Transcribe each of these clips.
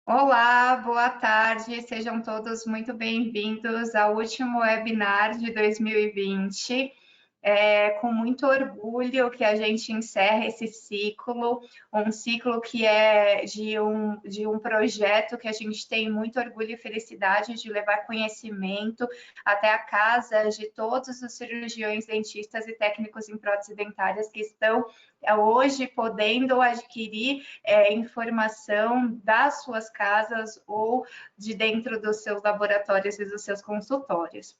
Olá, boa tarde, sejam todos muito bem-vindos ao último webinar de 2020. É com muito orgulho que a gente encerra esse ciclo, um ciclo que é de um projeto que a gente tem muito orgulho e felicidade de levar conhecimento até a casa de todos os cirurgiões, dentistas e técnicos em próteses dentárias que estão hoje podendo adquirir informação das suas casas ou de dentro dos seus laboratórios e dos seus consultórios.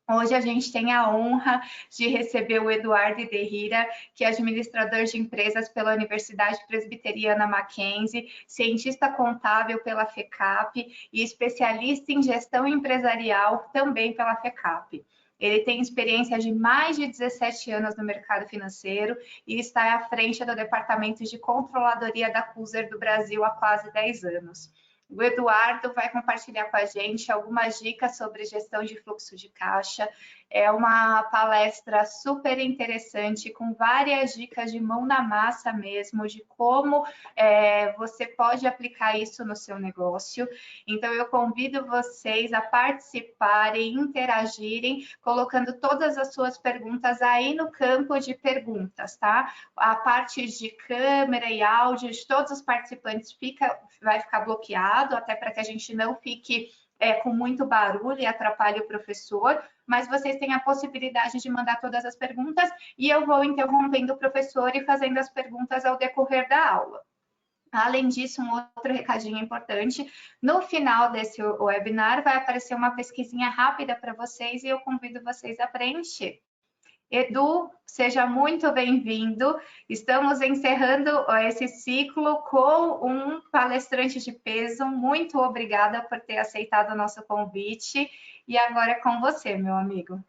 Hoje a gente tem a honra de receber o Eduardo Derrira, que é administrador de empresas pela Universidade Presbiteriana Mackenzie, cientista contábil pela FECAP e especialista em gestão empresarial também pela FECAP. Ele tem experiência de mais de 17 anos no mercado financeiro e está à frente do Departamento de Controladoria da Cuser do Brasil há quase 10 anos. O Eduardo vai compartilhar com a gente algumas dicas sobre gestão de fluxo de caixa. É uma palestra super interessante, com várias dicas de mão na massa mesmo, de como você pode aplicar isso no seu negócio. Então, eu convido vocês a participarem, interagirem, colocando todas as suas perguntas aí no campo de perguntas, tá? A parte de câmera e áudio de todos os participantes vai ficar bloqueado, até para que a gente não fique com muito barulho e atrapalhe o professor, mas vocês têm a possibilidade de mandar todas as perguntas e eu vou interrompendo o professor e fazendo as perguntas ao decorrer da aula. Além disso, um outro recadinho importante, no final desse webinar vai aparecer uma pesquisinha rápida para vocês e eu convido vocês a preencher. Edu, seja muito bem-vindo. Estamos encerrando esse ciclo com um palestrante de peso. Muito obrigada por ter aceitado o nosso convite. E agora é com você, meu amigo.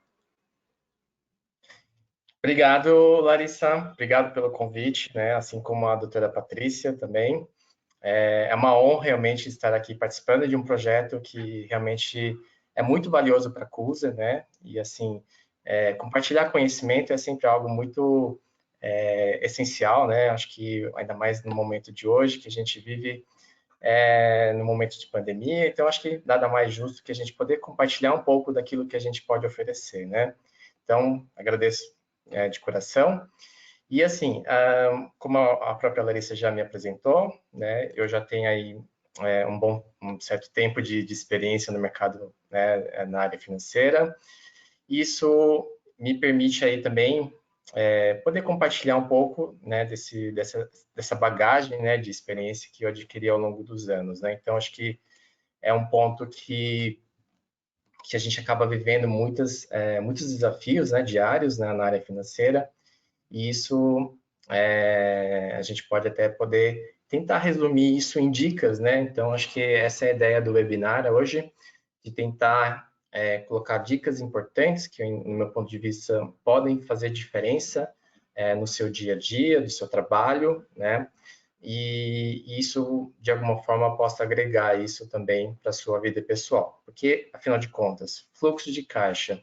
Obrigado, Larissa. Obrigado pelo convite, né? Assim como a doutora Patrícia também. É uma honra realmente estar aqui participando de um projeto que realmente é muito valioso para a CUSA, né? E assim, compartilhar conhecimento é sempre algo muito essencial, né? Acho que ainda mais no momento de hoje, que a gente vive no momento de pandemia, então acho que nada mais justo que a gente poder compartilhar um pouco daquilo que a gente pode oferecer, né? Então, agradeço de coração. E assim, como a própria Larissa já me apresentou, né, eu já tenho aí um certo tempo de experiência no mercado, né, na área financeira. Isso me permite aí também poder compartilhar um pouco, né, dessa bagagem, né, de experiência que eu adquiri ao longo dos anos, né. Então, acho que é um ponto que a gente acaba vivendo muitos desafios, né, diários, né, na área financeira, e isso a gente pode até poder tentar resumir isso em dicas, né? Então, acho que essa é a ideia do webinar hoje, de tentar colocar dicas importantes que, no meu ponto de vista, podem fazer diferença no seu dia a dia, do seu trabalho, né? E isso, de alguma forma, possa agregar isso também para a sua vida pessoal. Porque, afinal de contas, fluxo de caixa,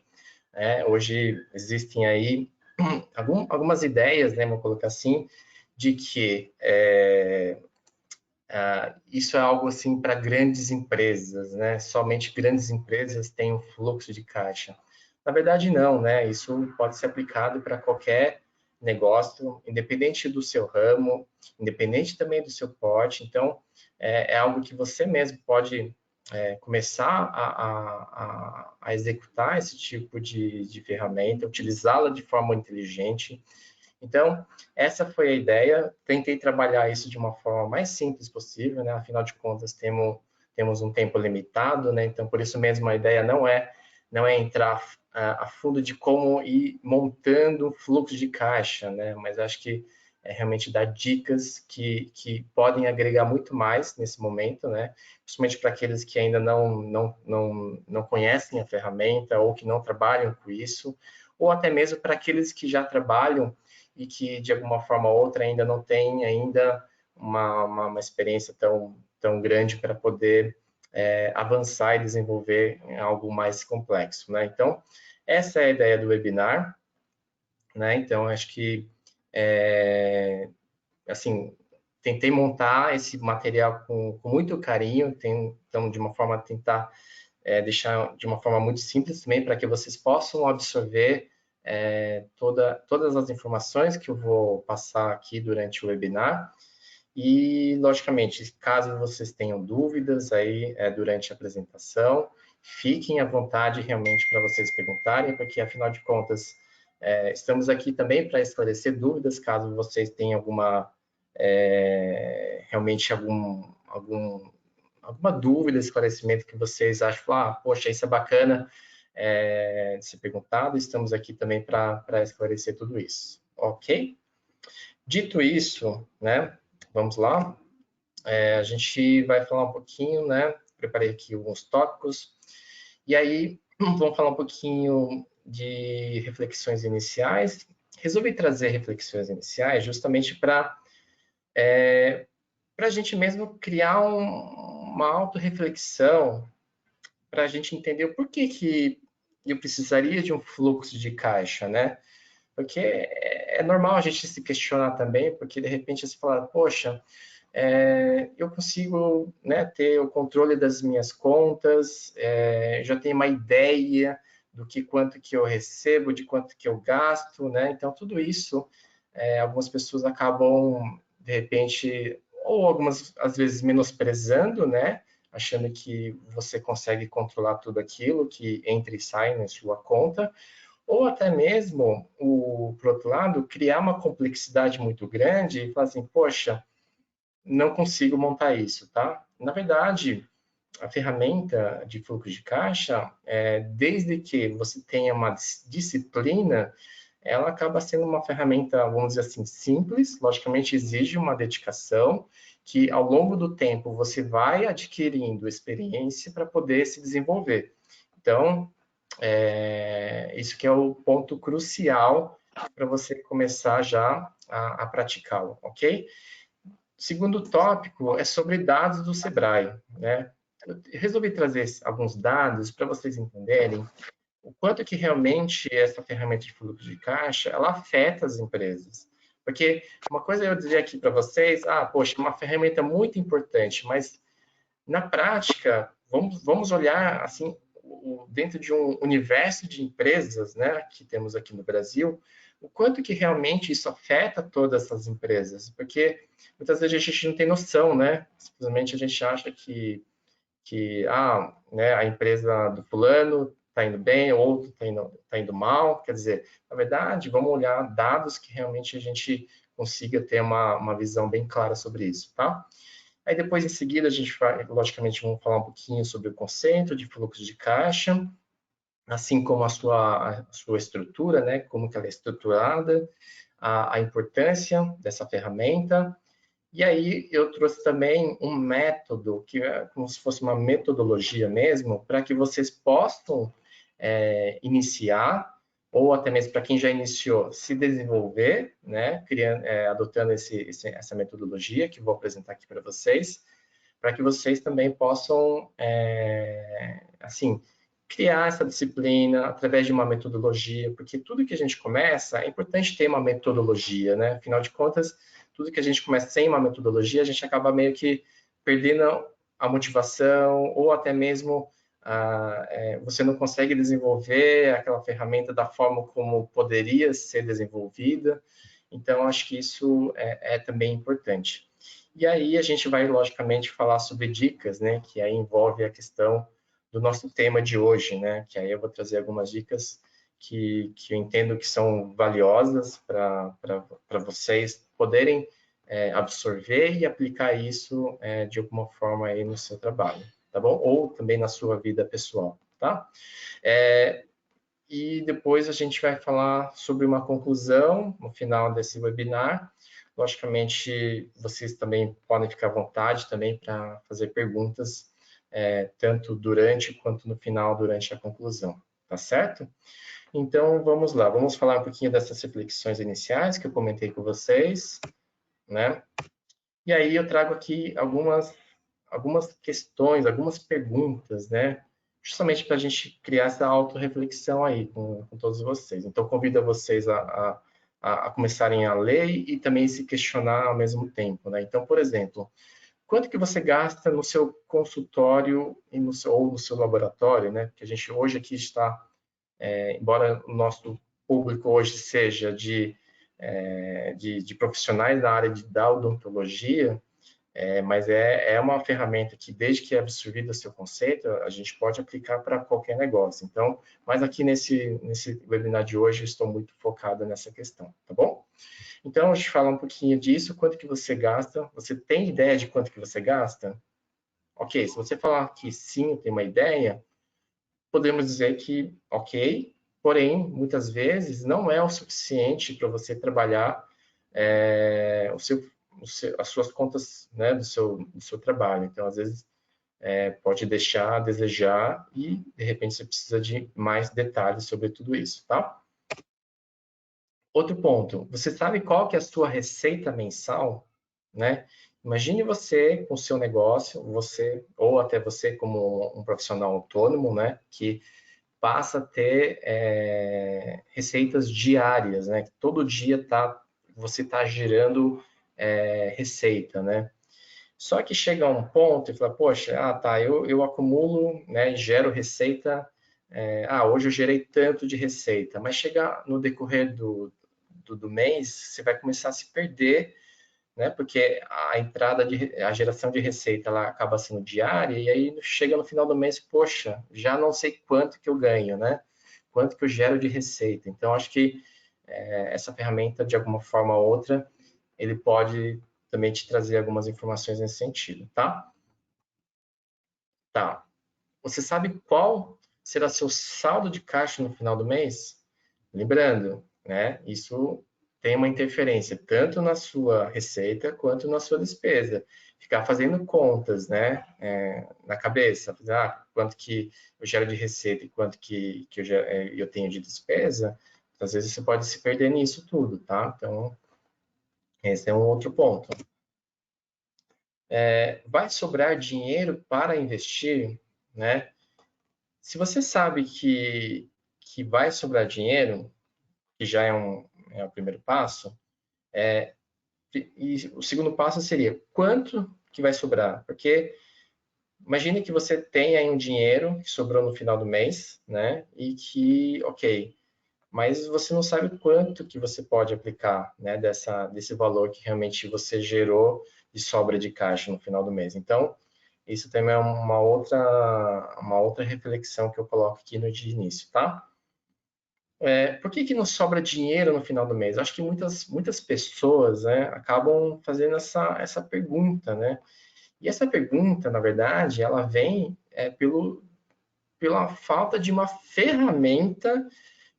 hoje existem aí algumas ideias, né, vou colocar assim, de que isso é algo assim para grandes empresas, né? Somente grandes empresas têm um fluxo de caixa. Na verdade, não, né? Isso pode ser aplicado para qualquer negócio, independente do seu ramo, independente também do seu porte. Então, é algo que você mesmo pode começar a executar esse tipo de ferramenta, utilizá-la de forma inteligente. Então, essa foi a ideia. Tentei trabalhar isso de uma forma mais simples possível, né? Afinal de contas, temos um tempo limitado, né? Então, por isso mesmo, a ideia não é entrar a fundo de como ir montando um fluxo de caixa, né? Mas acho que é realmente dar dicas que podem agregar muito mais nesse momento, né? Principalmente para aqueles que ainda não conhecem a ferramenta ou que não trabalham com isso, ou até mesmo para aqueles que já trabalham e que de alguma forma ou outra ainda não têm ainda uma experiência tão grande para poder avançar e desenvolver algo mais complexo, né? Então, essa é a ideia do webinar, né? Então, acho que, assim, tentei montar esse material com muito carinho, então, de uma forma, tentar deixar de uma forma muito simples também, para que vocês possam absorver todas as informações que eu vou passar aqui durante o webinar. E, logicamente, caso vocês tenham dúvidas aí durante a apresentação, fiquem à vontade realmente para vocês perguntarem, porque, afinal de contas, estamos aqui também para esclarecer dúvidas, caso vocês tenham realmente alguma dúvida, esclarecimento que vocês acham, poxa, isso é bacana de ser perguntado, estamos aqui também para esclarecer tudo isso, ok? Dito isso, né, vamos lá, a gente vai falar um pouquinho, né, preparei aqui alguns tópicos, e aí vamos falar um pouquinho de reflexões iniciais. Resolvi trazer reflexões iniciais justamente para a gente mesmo criar uma autorreflexão, para a gente entender o porquê que eu precisaria de um fluxo de caixa, né? Porque é normal a gente se questionar também, porque de repente você fala, poxa, eu consigo, né, ter o controle das minhas contas, já tenho uma ideia do quanto que eu recebo, de quanto que eu gasto, né? Então, tudo isso, algumas pessoas acabam, de repente, ou algumas, às vezes, menosprezando, né? Achando que você consegue controlar tudo aquilo que entra e sai na sua conta, ou até mesmo, por outro lado, criar uma complexidade muito grande e falar assim, poxa, não consigo montar isso, tá? Na verdade, a ferramenta de fluxo de caixa, desde que você tenha uma disciplina, ela acaba sendo uma ferramenta, vamos dizer assim, simples, logicamente exige uma dedicação, que ao longo do tempo você vai adquirindo experiência para poder se desenvolver. Então, isso que é o ponto crucial para você começar já a praticá-lo, ok? O segundo tópico é sobre dados do Sebrae, né? Eu resolvi trazer alguns dados para vocês entenderem o quanto que realmente essa ferramenta de fluxo de caixa, ela afeta as empresas. Porque uma coisa é eu dizer aqui para vocês, poxa, uma ferramenta muito importante, mas na prática, vamos olhar assim, dentro de um universo de empresas, né, que temos aqui no Brasil, o quanto que realmente isso afeta todas essas empresas, porque muitas vezes a gente não tem noção, né? Simplesmente a gente acha né, a empresa do fulano está indo bem, outro tá indo mal. Quer dizer, na verdade, vamos olhar dados que realmente a gente consiga ter uma visão bem clara sobre isso, tá? Aí depois, em seguida, a gente vai, logicamente, vamos falar um pouquinho sobre o conceito de fluxo de caixa, assim como a sua estrutura, né, como que ela é estruturada, a importância dessa ferramenta. E aí eu trouxe também um método, que é como se fosse uma metodologia mesmo, para que vocês possam iniciar, ou até mesmo para quem já iniciou, se desenvolver, né, adotando essa metodologia que eu vou apresentar aqui para vocês, para que vocês também possam, assim, criar essa disciplina através de uma metodologia, porque tudo que a gente começa, é importante ter uma metodologia, né? Afinal de contas, tudo que a gente começa sem uma metodologia, a gente acaba meio que perdendo a motivação, ou até mesmo você não consegue desenvolver aquela ferramenta da forma como poderia ser desenvolvida. Então, acho que isso é também importante. E aí a gente vai, logicamente, falar sobre dicas, né? Que aí envolve a questão do nosso tema de hoje, né? Que aí eu vou trazer algumas dicas que eu entendo que são valiosas para vocês poderem absorver e aplicar isso de alguma forma aí no seu trabalho, tá bom? Ou também na sua vida pessoal, tá? E depois a gente vai falar sobre uma conclusão no final desse webinar. Logicamente, vocês também podem ficar à vontade também para fazer perguntas, tanto durante quanto no final, durante a conclusão, tá certo? Então, vamos lá, vamos falar um pouquinho dessas reflexões iniciais que eu comentei com vocês, né? E aí eu trago aqui algumas questões, algumas perguntas, né? Justamente para a gente criar essa autorreflexão aí com todos vocês. Então, convido a vocês a a começarem a ler e também se questionar ao mesmo tempo, né? Então, por exemplo, quanto que você gasta no seu consultório e ou no seu laboratório, né? Porque a gente hoje aqui está, embora o nosso público hoje seja de profissionais da área da odontologia, mas é uma ferramenta que, desde que é absorvido o seu conceito, a gente pode aplicar para qualquer negócio. Então, mas aqui nesse webinar de hoje, eu estou muito focado nessa questão, tá bom? Então, a gente fala um pouquinho disso, quanto que você gasta. Você tem ideia de quanto que você gasta? Ok, se você falar que sim, tem uma ideia, podemos dizer que ok, porém, muitas vezes não é o suficiente para você trabalhar as suas contas, né, do seu trabalho. Então, às vezes, pode deixar a desejar e, de repente, você precisa de mais detalhes sobre tudo isso, tá? Outro ponto, você sabe qual que é a sua receita mensal, né? Imagine você com o seu negócio, você ou até você como um profissional autônomo, né, que passa a ter receitas diárias, né? Todo dia você está gerando receita, né? Só que chega a um ponto e fala, poxa, tá, eu acumulo, né, e gero receita, hoje eu gerei tanto de receita, mas chega no decorrer do mês, você vai começar a se perder, né, porque a geração de receita, ela acaba sendo diária, e aí chega no final do mês, poxa, já não sei quanto que eu ganho, né, quanto que eu gero de receita. Então, acho que essa ferramenta, de alguma forma ou outra, ele pode também te trazer algumas informações nesse sentido, tá? Tá. Você sabe qual será seu saldo de caixa no final do mês? Lembrando, né? Isso tem uma interferência tanto na sua receita quanto na sua despesa. Ficar fazendo contas, né? Na cabeça, quanto que eu gero de receita e quanto que eu tenho de despesa, às vezes você pode se perder nisso tudo, tá? Então, esse é um outro ponto. Vai sobrar dinheiro para investir, né? Se você sabe que vai sobrar dinheiro, que já é o primeiro passo, e o segundo passo seria quanto que vai sobrar? Porque imagine que você tem aí um dinheiro que sobrou no final do mês, né? E que, ok, mas você não sabe quanto que você pode aplicar, né? Desse valor que realmente você gerou de sobra de caixa no final do mês. Então, isso também é uma outra reflexão que eu coloco aqui no de início, tá? Por que não sobra dinheiro no final do mês? Eu acho que muitas pessoas, né, acabam fazendo essa pergunta, né? E essa pergunta, na verdade, ela vem pela falta de uma ferramenta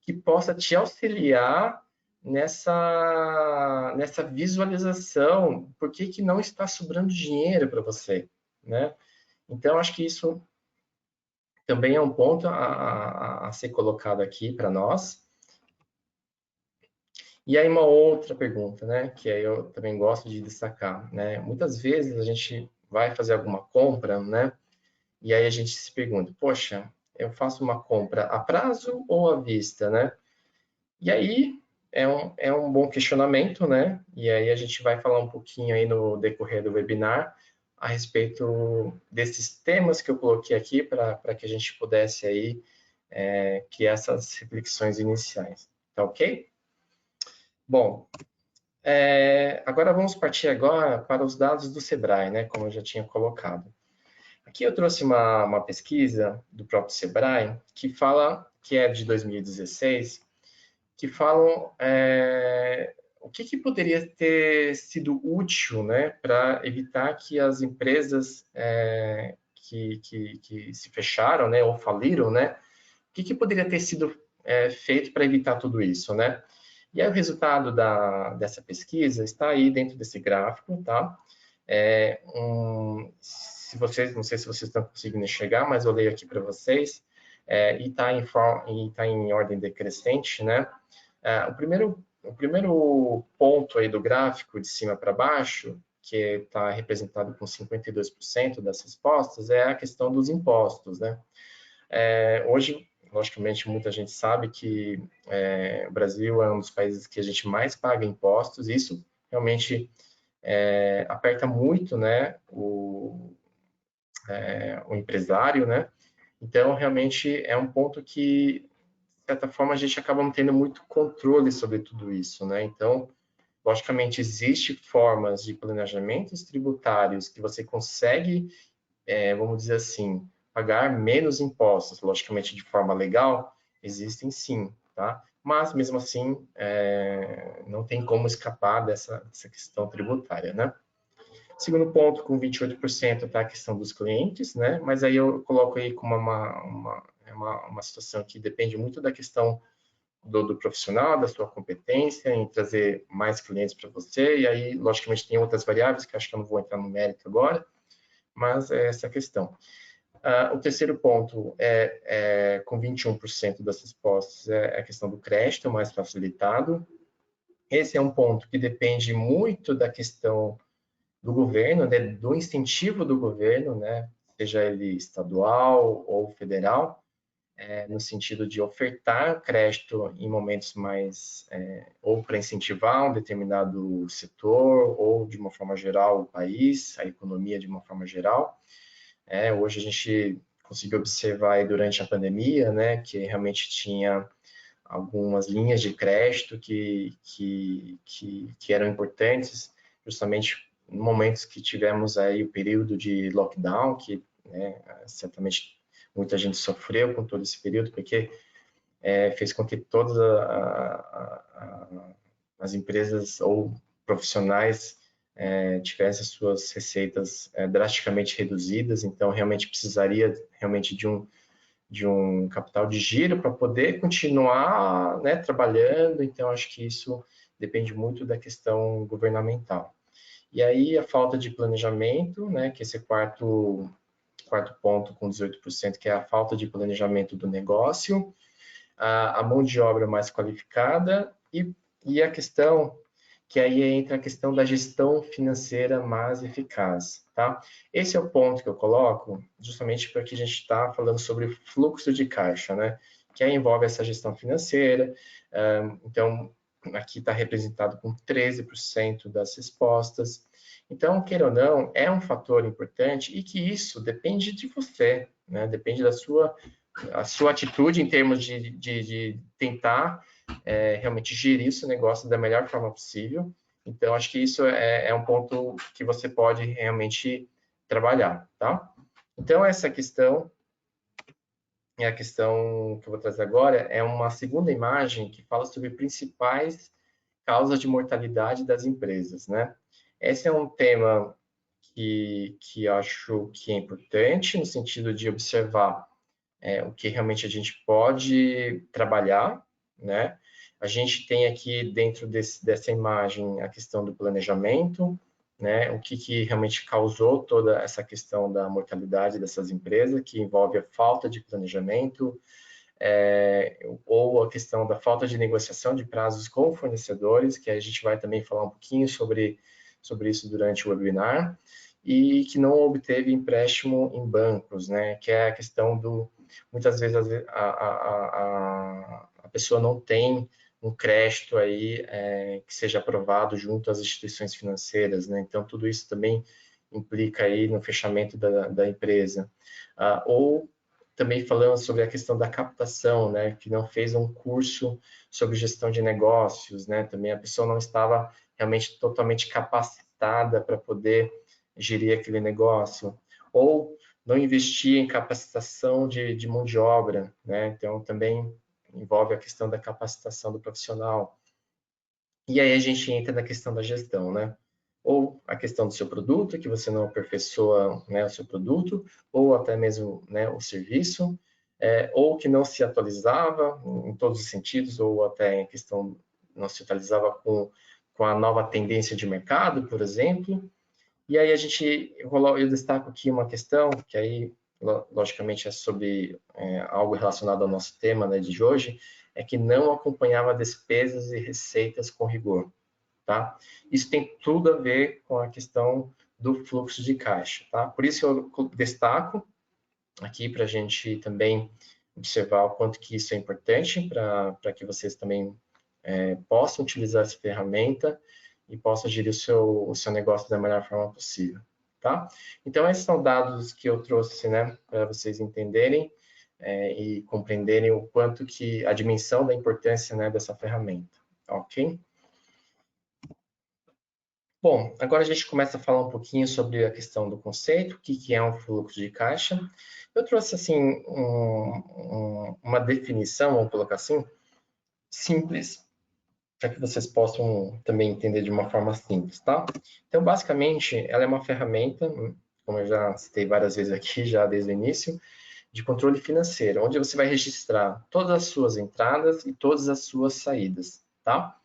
que possa te auxiliar nessa visualização. Por que não está sobrando dinheiro para você, né? Então, acho que isso também é um ponto a ser colocado aqui para nós. E aí uma outra pergunta, né, que aí eu também gosto de destacar, né? Muitas vezes a gente vai fazer alguma compra, né? E aí a gente se pergunta, poxa, eu faço uma compra a prazo ou à vista, né? E aí é um bom questionamento, né? E aí a gente vai falar um pouquinho aí no decorrer do webinar a respeito desses temas que eu coloquei aqui para que a gente pudesse aí criar essas reflexões iniciais. Tá ok? Bom, agora vamos partir agora para os dados do Sebrae, né? Como eu já tinha colocado. Aqui eu trouxe uma pesquisa do próprio Sebrae que é de 2016, que falam o que poderia ter sido útil, né, para evitar que as empresas que se fecharam, né, ou faliram, né, o que poderia ter sido feito para evitar tudo isso, né? E aí o resultado dessa pesquisa está aí dentro desse gráfico, tá? Não sei se vocês estão conseguindo enxergar, mas eu leio aqui para vocês, e está em ordem decrescente, né? O primeiro ponto aí do gráfico, de cima para baixo, que está representado com 52% das respostas, é a questão dos impostos, né? Hoje, logicamente, muita gente sabe que o Brasil é um dos países que a gente mais paga impostos, isso realmente aperta muito, né, o empresário, né? Então, realmente, é um ponto que, de certa forma, a gente acaba não tendo muito controle sobre tudo isso, né? Então, logicamente, existem formas de planejamentos tributários que você consegue, vamos dizer assim, pagar menos impostos, logicamente, de forma legal, existem sim, tá? Mas, mesmo assim, não tem como escapar dessa questão tributária, né? Segundo ponto, com 28%, está a questão dos clientes, né? Mas aí eu coloco aí como uma situação que depende muito da questão do profissional, da sua competência em trazer mais clientes para você, e aí, logicamente, tem outras variáveis que acho que eu não vou entrar no mérito agora, mas é essa a questão. O terceiro ponto com 21% das respostas, é a questão do crédito mais facilitado. Esse é um ponto que depende muito da questão do governo, né, do incentivo do governo, né, seja ele estadual ou federal, no sentido de ofertar crédito em momentos mais, ou para incentivar um determinado setor, ou de uma forma geral o país, a economia de uma forma geral. Hoje a gente conseguiu observar aí durante a pandemia, né, que realmente tinha algumas linhas de crédito que eram importantes, justamente no momentos que tivemos aí o período de lockdown, que, né, certamente muita gente sofreu com todo esse período, porque fez com que todas as empresas ou profissionais tivessem as suas receitas drasticamente reduzidas, então realmente precisaria realmente de um capital de giro para poder continuar, né, trabalhando. Então, acho que isso depende muito da questão governamental. E aí, a falta de planejamento, né, que esse quarto ponto com 18%, que é a falta de planejamento do negócio, a mão de obra mais qualificada e a questão que aí entra a questão da gestão financeira mais eficaz, tá? Esse é o ponto que eu coloco, justamente porque a gente está falando sobre fluxo de caixa, né? Que aí envolve essa gestão financeira. Então, aqui está representado com 13% das respostas. Então, queira ou não, é um fator importante e que isso depende de você, né? Depende da sua atitude em termos de tentar realmente gerir o seu negócio da melhor forma possível. Então, acho que isso é um ponto que você pode realmente trabalhar, tá? Então, essa questão, e a questão que eu vou trazer agora, é uma segunda imagem que fala sobre principais causas de mortalidade das empresas, né? Esse é um tema que acho que é importante, no sentido de observar o que realmente a gente pode trabalhar, né? A gente tem aqui dentro dessa imagem a questão do planejamento, né? O que realmente causou toda essa questão da mortalidade dessas empresas, que envolve a falta de planejamento, ou a questão da falta de negociação de prazos com fornecedores, que a gente vai também falar um pouquinho sobre isso durante o webinar, e que não obteve empréstimo em bancos, né? Que é a questão muitas vezes a pessoa não tem um crédito aí que seja aprovado junto às instituições financeiras, né? Então, tudo isso também implica aí no fechamento da empresa. Ou também falando sobre a questão da captação, né? Que não fez um curso sobre gestão de negócios, né? Também a pessoa não estava realmente totalmente capacitada para poder gerir aquele negócio. Ou não investir em capacitação de mão de obra, né? Então, também envolve a questão da capacitação do profissional. E aí a gente entra na questão da gestão, né? Ou a questão do seu produto, que você não aperfeiçoa, né, o seu produto, ou até mesmo, né, o serviço, ou que não se atualizava em todos os sentidos, ou até em questão não se atualizava com a nova tendência de mercado, por exemplo. E aí eu destaco aqui uma questão que aí, logicamente, é sobre algo relacionado ao nosso tema, né, de hoje, é que não acompanhava despesas e receitas com rigor, tá? Isso tem tudo a ver com a questão do fluxo de caixa, tá? Por isso eu destaco aqui para a gente também observar o quanto que isso é importante para que vocês também possam utilizar essa ferramenta e possam gerir o seu negócio da melhor forma possível, tá? Então, esses são dados que eu trouxe, né, para vocês entenderem e compreenderem o quanto que a dimensão da importância, né, dessa ferramenta, ok? Bom, agora a gente começa a falar um pouquinho sobre a questão do conceito, o que é um fluxo de caixa. Eu trouxe, assim, uma definição, vamos colocar assim, simples, para que vocês possam também entender de uma forma simples, tá? Então, basicamente, ela é uma ferramenta, como eu já citei várias vezes aqui, já desde o início, de controle financeiro, onde você vai registrar todas as suas entradas e todas as suas saídas, tá?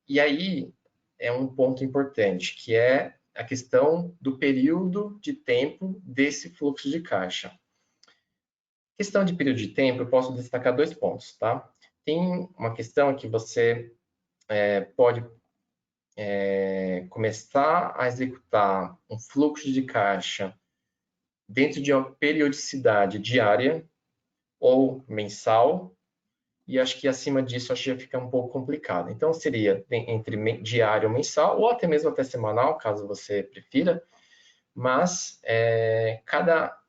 E aí é um ponto importante, que é a questão do período de tempo desse fluxo de caixa. Questão de período de tempo, eu posso destacar 2 pontos, tá? Tem uma questão que você pode começar a executar um fluxo de caixa dentro de uma periodicidade diária ou mensal, e acho que acima disso acho que já fica um pouco complicado. Então seria entre diário ou mensal, ou até mesmo até semanal, caso você prefira, mas cada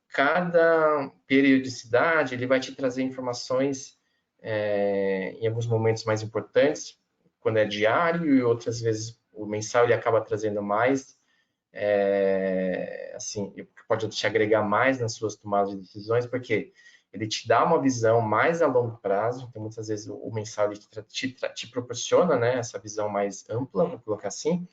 periodicidade ele vai te trazer informações em alguns momentos mais importantes, quando é diário, e outras vezes o mensal ele acaba trazendo mais, assim, pode te agregar mais nas suas tomadas de decisões, porque ele te dá uma visão mais a longo prazo, então muitas vezes o mensal ele te proporciona, né, essa visão mais ampla, vou colocar assim,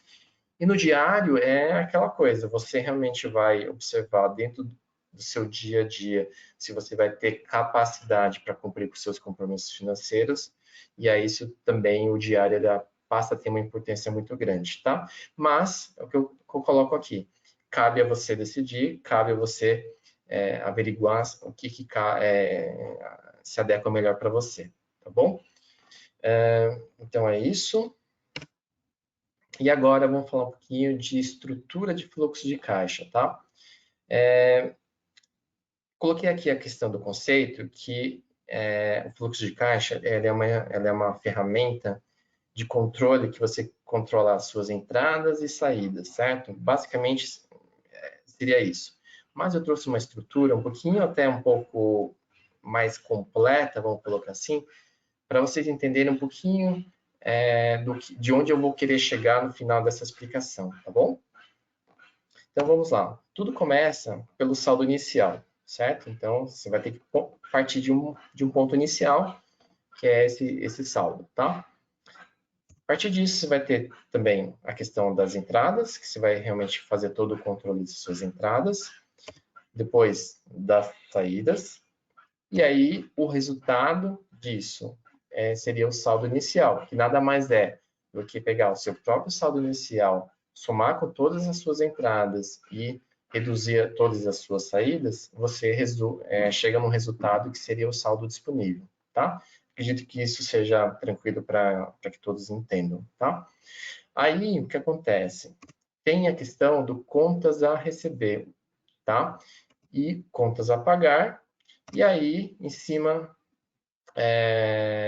e no diário é aquela coisa, você realmente vai observar dentro do seu dia a dia se você vai ter capacidade para cumprir com seus compromissos financeiros, e aí isso também o diário passa a ter uma importância muito grande, tá? Mas, é o que eu coloco aqui, cabe a você decidir, cabe a você averiguar o que se adequa melhor para você, tá bom? Então é isso. E agora vamos falar um pouquinho de estrutura de fluxo de caixa, tá? Coloquei aqui a questão do conceito que o fluxo de caixa ela é uma ferramenta de controle que você controla as suas entradas e saídas, certo? Basicamente seria isso. Mas eu trouxe uma estrutura um pouquinho até um pouco mais completa, vamos colocar assim, para vocês entenderem um pouquinho de onde eu vou querer chegar no final dessa explicação, tá bom? Então vamos lá. Tudo começa pelo saldo inicial, certo? Então você vai ter que partir de um ponto inicial, que é esse saldo, tá? A partir disso, você vai ter também a questão das entradas, que você vai realmente fazer todo o controle de suas entradas, depois das saídas, e aí o resultado disso seria o saldo inicial, que nada mais é do que pegar o seu próprio saldo inicial, somar com todas as suas entradas e reduzir todas as suas saídas, você chega no resultado que seria o saldo disponível, tá? Acredito que isso seja tranquilo para que todos entendam, tá? Aí, o que acontece? Tem a questão do contas a receber, tá? E contas a pagar, e aí, em cima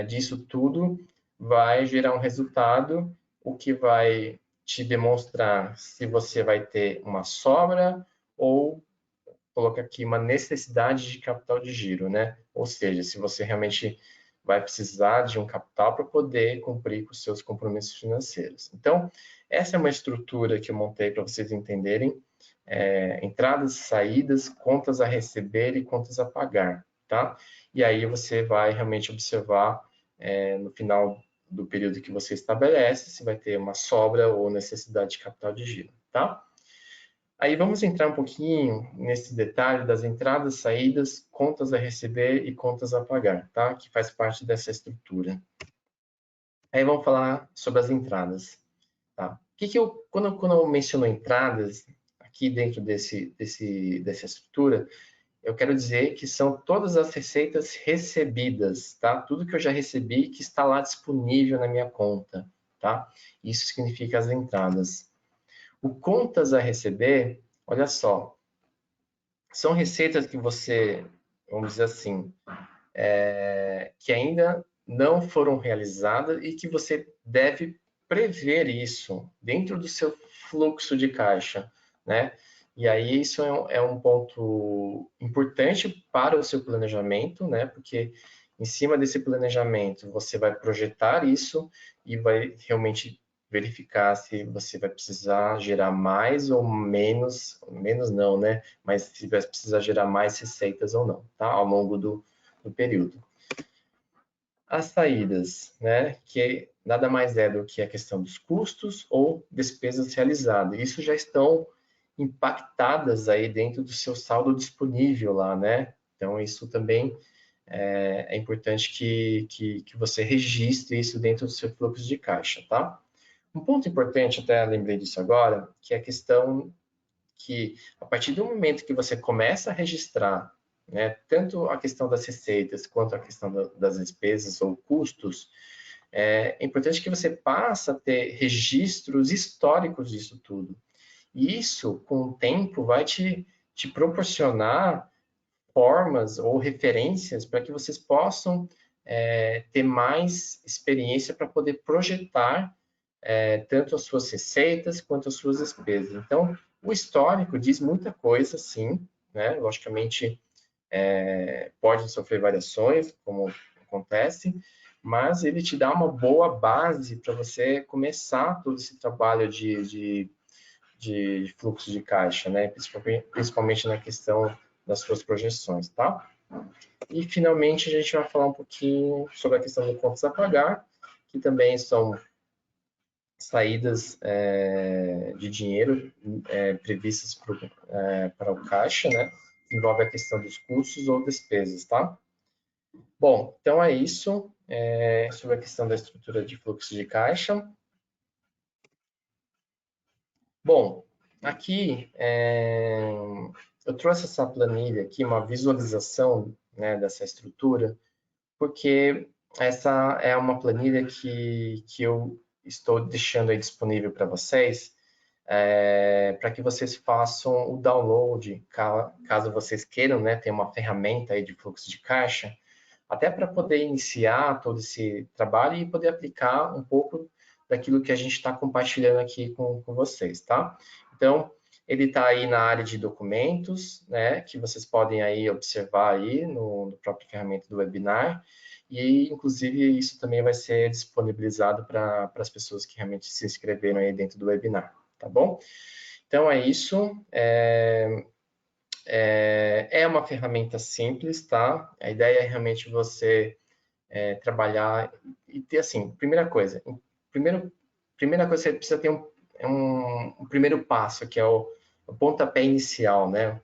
disso tudo, vai gerar um resultado, o que vai te demonstrar se você vai ter uma sobra ou, coloca aqui, uma necessidade de capital de giro, né? Ou seja, se você realmente vai precisar de um capital para poder cumprir com os seus compromissos financeiros. Então, essa é uma estrutura que eu montei para vocês entenderem, entradas e saídas, contas a receber e contas a pagar, tá? E aí você vai realmente observar no final do período que você estabelece se vai ter uma sobra ou necessidade de capital de giro, tá? Aí vamos entrar um pouquinho nesse detalhe das entradas, saídas, contas a receber e contas a pagar, tá? Que faz parte dessa estrutura. Aí vamos falar sobre as entradas, tá? Quando eu menciono entradas aqui dentro dessa estrutura, eu quero dizer que são todas as receitas recebidas, tá? Tudo que eu já recebi que está lá disponível na minha conta, tá? Isso significa as entradas. O contas a receber, olha só, são receitas que você vamos dizer assim, que ainda não foram realizadas e que você deve prever isso dentro do seu fluxo de caixa, né? E aí isso é um ponto importante para o seu planejamento, né? Porque em cima desse planejamento você vai projetar isso e vai realmente verificar se você vai precisar gerar mais ou menos não, né? Mas se vai precisar gerar mais receitas ou não, tá? Ao longo do período. As saídas, né, que nada mais é do que a questão dos custos ou despesas realizadas. Isso já estão impactadas aí dentro do seu saldo disponível lá, né? Então, isso também é importante que você registre isso dentro do seu fluxo de caixa, tá? Um ponto importante, até lembrei disso agora, que é a questão que, a partir do momento que você começa a registrar, né, tanto a questão das receitas quanto a questão das despesas ou custos, é importante que você passe a ter registros históricos disso tudo. E isso, com o tempo, vai te proporcionar formas ou referências para que vocês possam ter mais experiência para poder projetar tanto as suas receitas quanto as suas despesas. Então, o histórico diz muita coisa, sim, né? Logicamente, pode sofrer variações, como acontece, mas ele te dá uma boa base para você começar todo esse trabalho de fluxo de caixa, né? Principalmente na questão das suas projeções, tá? E, finalmente, a gente vai falar um pouquinho sobre a questão de contas a pagar, que também são saídas de dinheiro previstas para o caixa, né? Envolve a questão dos custos ou despesas, tá? Bom, então é isso sobre a questão da estrutura de fluxo de caixa. Bom, aqui eu trouxe essa planilha aqui, uma visualização, né, dessa estrutura, porque essa é uma planilha que eu estou deixando aí disponível para vocês, para que vocês façam o download, caso vocês queiram, né, ter uma ferramenta aí de fluxo de caixa, até para poder iniciar todo esse trabalho e poder aplicar um pouco daquilo que a gente está compartilhando aqui com vocês, tá? Então, ele está aí na área de documentos, né, que vocês podem aí observar aí no próprio ferramenta do webinar, e inclusive isso também vai ser disponibilizado para as pessoas que realmente se inscreveram aí dentro do webinar, tá bom? Então é isso. É uma ferramenta simples, tá? A ideia é realmente você trabalhar e ter assim, primeira coisa, você precisa ter um primeiro passo, que é o pontapé inicial, né?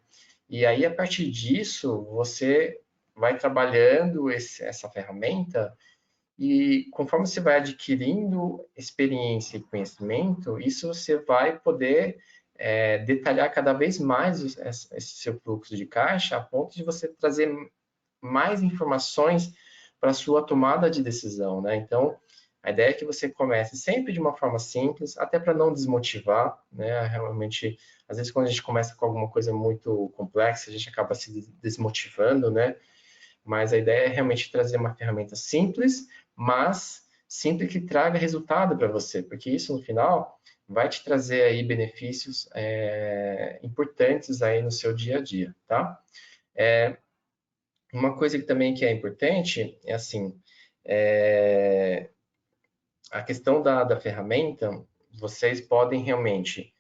E aí, a partir disso, você vai trabalhando essa ferramenta e conforme você vai adquirindo experiência e conhecimento, isso você vai poder detalhar cada vez mais esse seu fluxo de caixa, a ponto de você trazer mais informações para a sua tomada de decisão, né? Então, a ideia é que você comece sempre de uma forma simples, até para não desmotivar, né? Realmente, às vezes quando a gente começa com alguma coisa muito complexa, a gente acaba se desmotivando, né? Mas a ideia é realmente trazer uma ferramenta simples, mas simples que traga resultado para você, porque isso no final vai te trazer aí benefícios importantes aí no seu dia a dia, tá? Uma coisa que também que é importante é assim, a questão da ferramenta, vocês podem realmente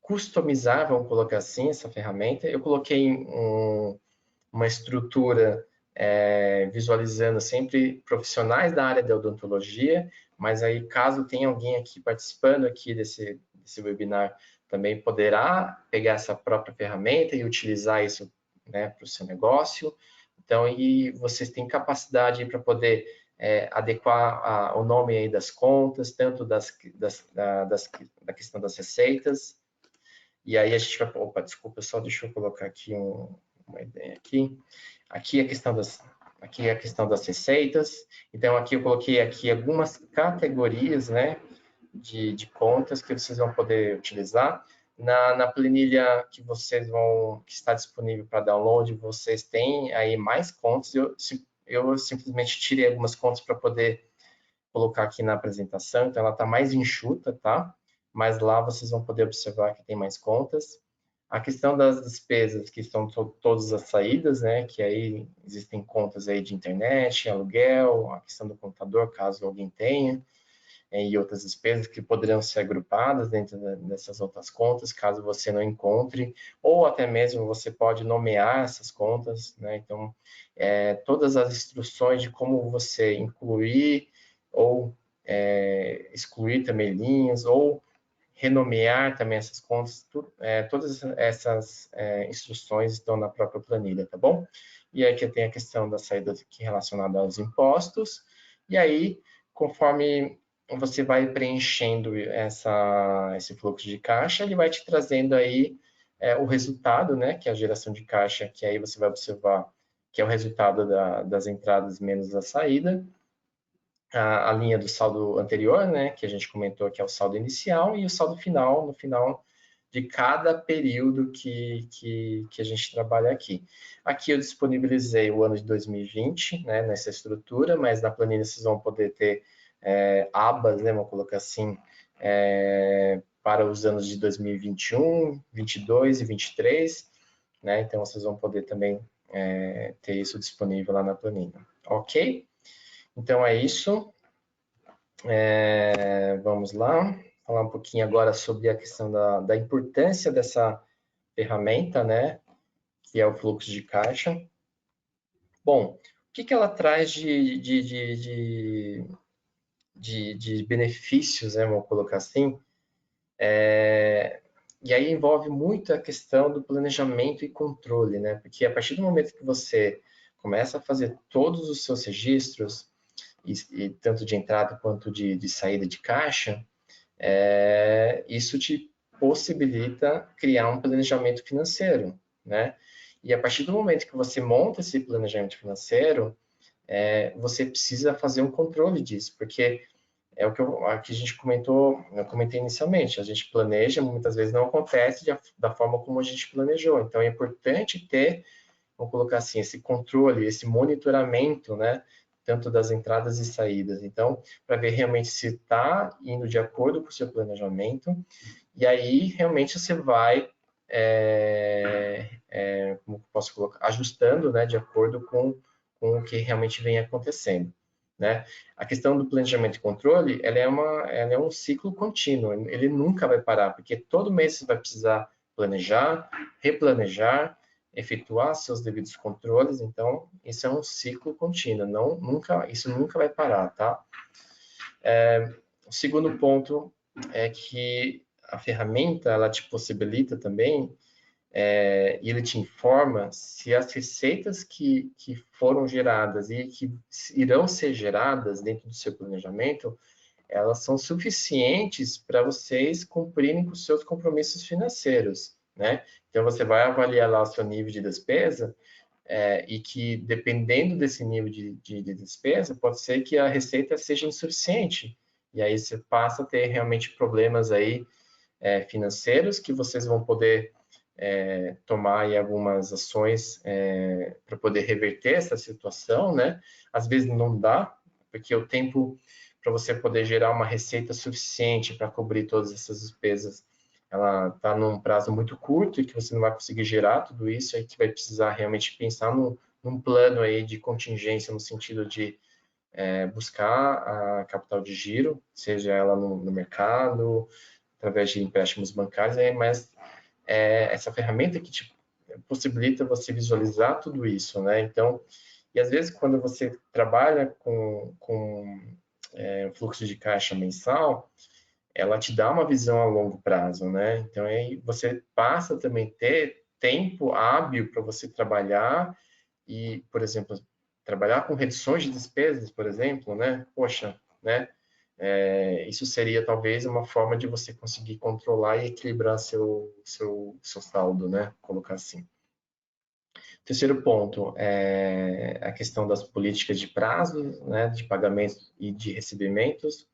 customizar, vamos colocar assim, essa ferramenta. Eu coloquei uma estrutura visualizando sempre profissionais da área da odontologia, mas aí caso tenha alguém aqui participando aqui desse webinar, também poderá pegar essa própria ferramenta e utilizar isso, né, para o seu negócio. Então, e vocês têm capacidade para poder adequar o nome aí das contas, tanto da questão das receitas. E aí a gente vai... Opa, desculpa, só deixa eu colocar aqui uma ideia aqui. Aqui é a questão das receitas. Então, aqui eu coloquei aqui algumas categorias, né, de contas que vocês vão poder utilizar. Na planilha que que está disponível para download, vocês têm aí mais contas. Eu simplesmente tirei algumas contas para poder colocar aqui na apresentação, então ela está mais enxuta, tá? Mas lá vocês vão poder observar que tem mais contas. A questão das despesas, que são todas as saídas, né? Que aí existem contas aí de internet, aluguel, a questão do computador, caso alguém tenha, e outras despesas que poderiam ser agrupadas dentro dessas outras contas, caso você não encontre, ou até mesmo você pode nomear essas contas, né? Então, todas as instruções de como você incluir ou excluir também linhas, ou renomear também essas contas, todas essas instruções estão na própria planilha, tá bom? E aí que tem a questão da saída aqui relacionada aos impostos, e aí, conforme você vai preenchendo esse fluxo de caixa, ele vai te trazendo aí o resultado, né, que é a geração de caixa, que aí você vai observar que é o resultado das entradas menos a saída, a linha do saldo anterior, né, que a gente comentou que é o saldo inicial, e o saldo final, no final de cada período que a gente trabalha aqui. Aqui eu disponibilizei o ano de 2020, né, nessa estrutura, mas na planilha vocês vão poder ter abas, né, vamos colocar assim, para os anos de 2021, 22 e 23, né, então vocês vão poder também ter isso disponível lá na planilha, ok? Então é isso. Vamos lá, falar um pouquinho agora sobre a questão da importância dessa ferramenta, né, que é o fluxo de caixa. Bom, o que ela traz de benefícios, né, vamos colocar assim, e aí envolve muito a questão do planejamento e controle, né, porque a partir do momento que você começa a fazer todos os seus registros, e tanto de entrada quanto de saída de caixa, isso te possibilita criar um planejamento financeiro, né? E a partir do momento que você monta esse planejamento financeiro, você precisa fazer um controle disso, porque é o que a gente comentou, eu comentei inicialmente, a gente planeja, muitas vezes não acontece da forma como a gente planejou. Então é importante ter, vamos colocar assim, esse controle, esse monitoramento, né? Tanto das entradas e saídas. Então, para ver realmente se está indo de acordo com o seu planejamento, e aí realmente você vai, como posso colocar, ajustando, né, de acordo com o que realmente vem acontecendo. Né? A questão do planejamento e controle, ela é um ciclo contínuo, ele nunca vai parar, porque todo mês você vai precisar planejar, replanejar, efetuar seus devidos controles, então isso é um ciclo contínuo, isso nunca vai parar, tá? O segundo ponto é que a ferramenta, ela te possibilita também, e ele te informa se as receitas que foram geradas e que irão ser geradas dentro do seu planejamento, elas são suficientes para vocês cumprirem com os seus compromissos financeiros, né? Então, você vai avaliar lá o seu nível de despesa, e que, dependendo desse nível de despesa, pode ser que a receita seja insuficiente. E aí você passa a ter realmente problemas aí financeiros que vocês vão poder tomar aí algumas ações para poder reverter essa situação, né? Às vezes não dá, porque o tempo para você poder gerar uma receita suficiente para cobrir todas essas despesas, ela está num prazo muito curto e que você não vai conseguir gerar tudo isso, aí que vai precisar realmente pensar num plano aí de contingência no sentido de buscar a capital de giro, seja ela no mercado, através de empréstimos bancários, mas essa ferramenta que te possibilita você visualizar tudo isso, né? Então, e às vezes quando você trabalha com fluxo de caixa mensal, ela te dá uma visão a longo prazo, né? Então aí você passa também a ter tempo hábil para você trabalhar e, por exemplo, trabalhar com reduções de despesas, por exemplo, né? Poxa, né? Isso seria talvez uma forma de você conseguir controlar e equilibrar seu saldo, né? Colocar assim. Terceiro ponto é a questão das políticas de prazos, né? De pagamentos e de recebimentos.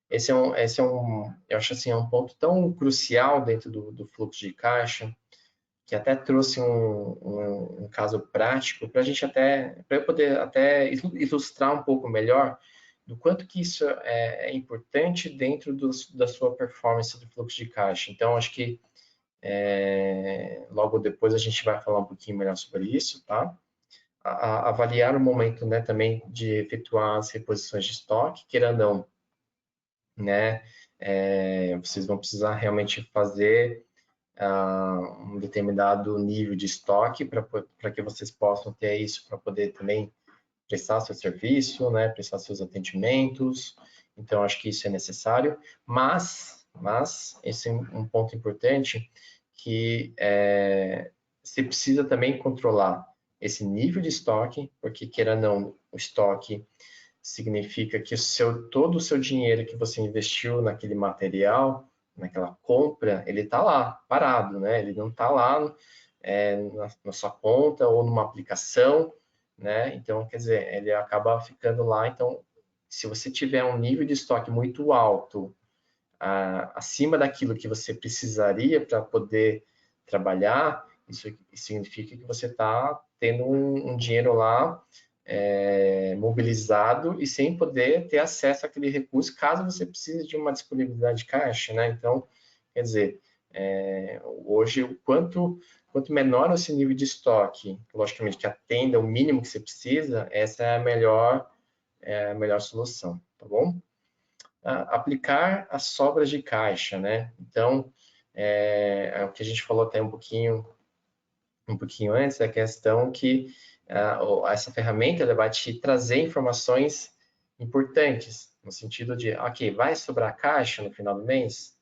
Eu acho assim, é um ponto tão crucial dentro do fluxo de caixa, que até trouxe um caso prático para a gente para eu poder até ilustrar um pouco melhor do quanto que isso é importante dentro da sua performance do fluxo de caixa. Então, acho que logo depois a gente vai falar um pouquinho melhor sobre isso, tá? Avaliar o momento, né, também de efetuar as reposições de estoque, querendo ou não, né? Vocês vão precisar realmente fazer um determinado nível de estoque para que vocês possam ter isso para poder também prestar seu serviço, né? Prestar seus atendimentos. Então, acho que isso é necessário. Mas esse é um ponto importante que você precisa também controlar esse nível de estoque, porque queira ou não, o estoque significa que todo o seu dinheiro que você investiu naquele material, naquela compra, ele está lá, parado, né? Ele não está lá na sua conta ou numa aplicação, né? Então, quer dizer, ele acaba ficando lá. Então, se você tiver um nível de estoque muito alto, acima daquilo que você precisaria para poder trabalhar, isso significa que você está tendo um dinheiro lá mobilizado e sem poder ter acesso àquele recurso caso você precise de uma disponibilidade de caixa, né? Então, quer dizer, hoje, quanto menor esse nível de estoque, logicamente que atenda o mínimo que você precisa, essa é a melhor solução, tá bom? Aplicar as sobras de caixa, né? Então, é o que a gente falou até um pouquinho antes, a questão que essa ferramenta ela vai te trazer informações importantes, no sentido de, ok, vai sobrar caixa no final do mês?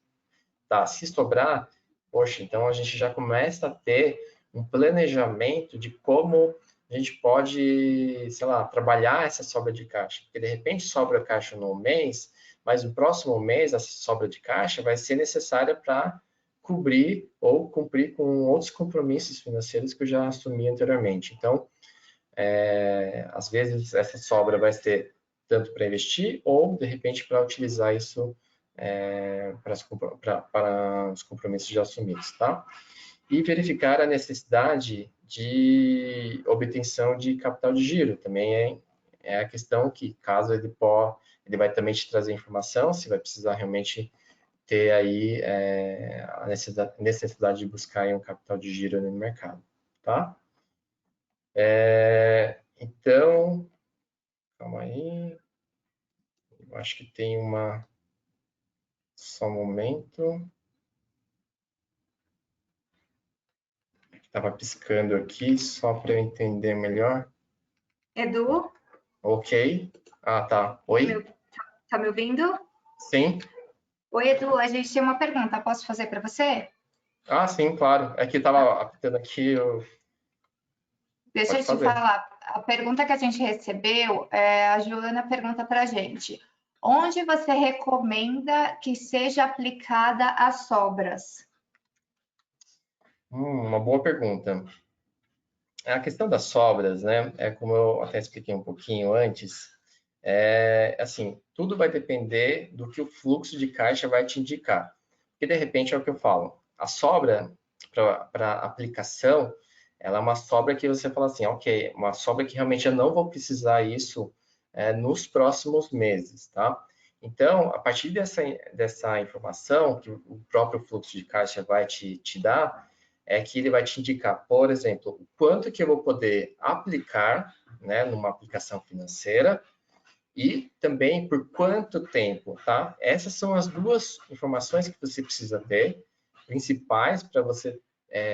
Tá, se sobrar, poxa, então a gente já começa a ter um planejamento de como a gente pode, sei lá, trabalhar essa sobra de caixa. Porque de repente sobra caixa no mês, mas no próximo mês essa sobra de caixa vai ser necessária para cobrir ou cumprir com outros compromissos financeiros que eu já assumi anteriormente. Então, às vezes essa sobra vai ser tanto para investir ou de repente para utilizar isso para os compromissos já assumidos, tá? E verificar a necessidade de obtenção de capital de giro, também é a questão que, caso ele vai também te trazer informação, se vai precisar realmente ter aí a necessidade de buscar aí um capital de giro no mercado, tá? Então, calma aí, eu acho que tem só um momento. Estava piscando aqui só para eu entender melhor. Edu, Ok. Ah, tá. Oi? tá me ouvindo? Sim. Oi, Edu, a gente tem uma pergunta, posso fazer para você? Ah, sim, claro. É que estava apitando aqui, Deixa pode eu te fazer. falar. A pergunta que a gente recebeu, a Joana pergunta para a gente: onde você recomenda que seja aplicada as sobras? Uma boa pergunta. A questão das sobras, né? É como eu até expliquei um pouquinho antes. Assim, tudo vai depender do que o fluxo de caixa vai te indicar. Porque de repente é o que eu falo. A sobra para aplicação, ela é uma sobra que você fala assim, ok, uma sobra que realmente eu não vou precisar isso nos próximos meses, tá? Então, a partir dessa informação que o próprio fluxo de caixa vai te dar, é que ele vai te indicar, por exemplo, o quanto que eu vou poder aplicar, né, numa aplicação financeira e também por quanto tempo, tá? Essas são as duas informações que você precisa ter, principais para você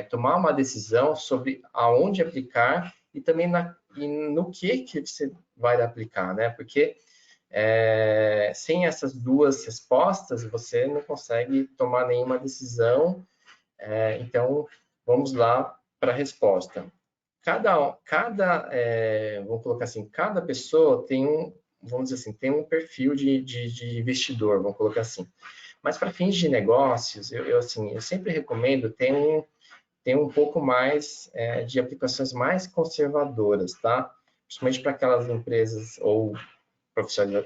tomar uma decisão sobre aonde aplicar e também e no que você vai aplicar, né? Porque sem essas duas respostas, você não consegue tomar nenhuma decisão. Então, vamos lá para a resposta. Vamos colocar assim, cada pessoa tem vamos dizer assim, tem um perfil de investidor, vamos colocar assim. Mas para fins de negócios, eu sempre recomendo ter um pouco mais de aplicações mais conservadoras, tá? Principalmente para aquelas empresas ou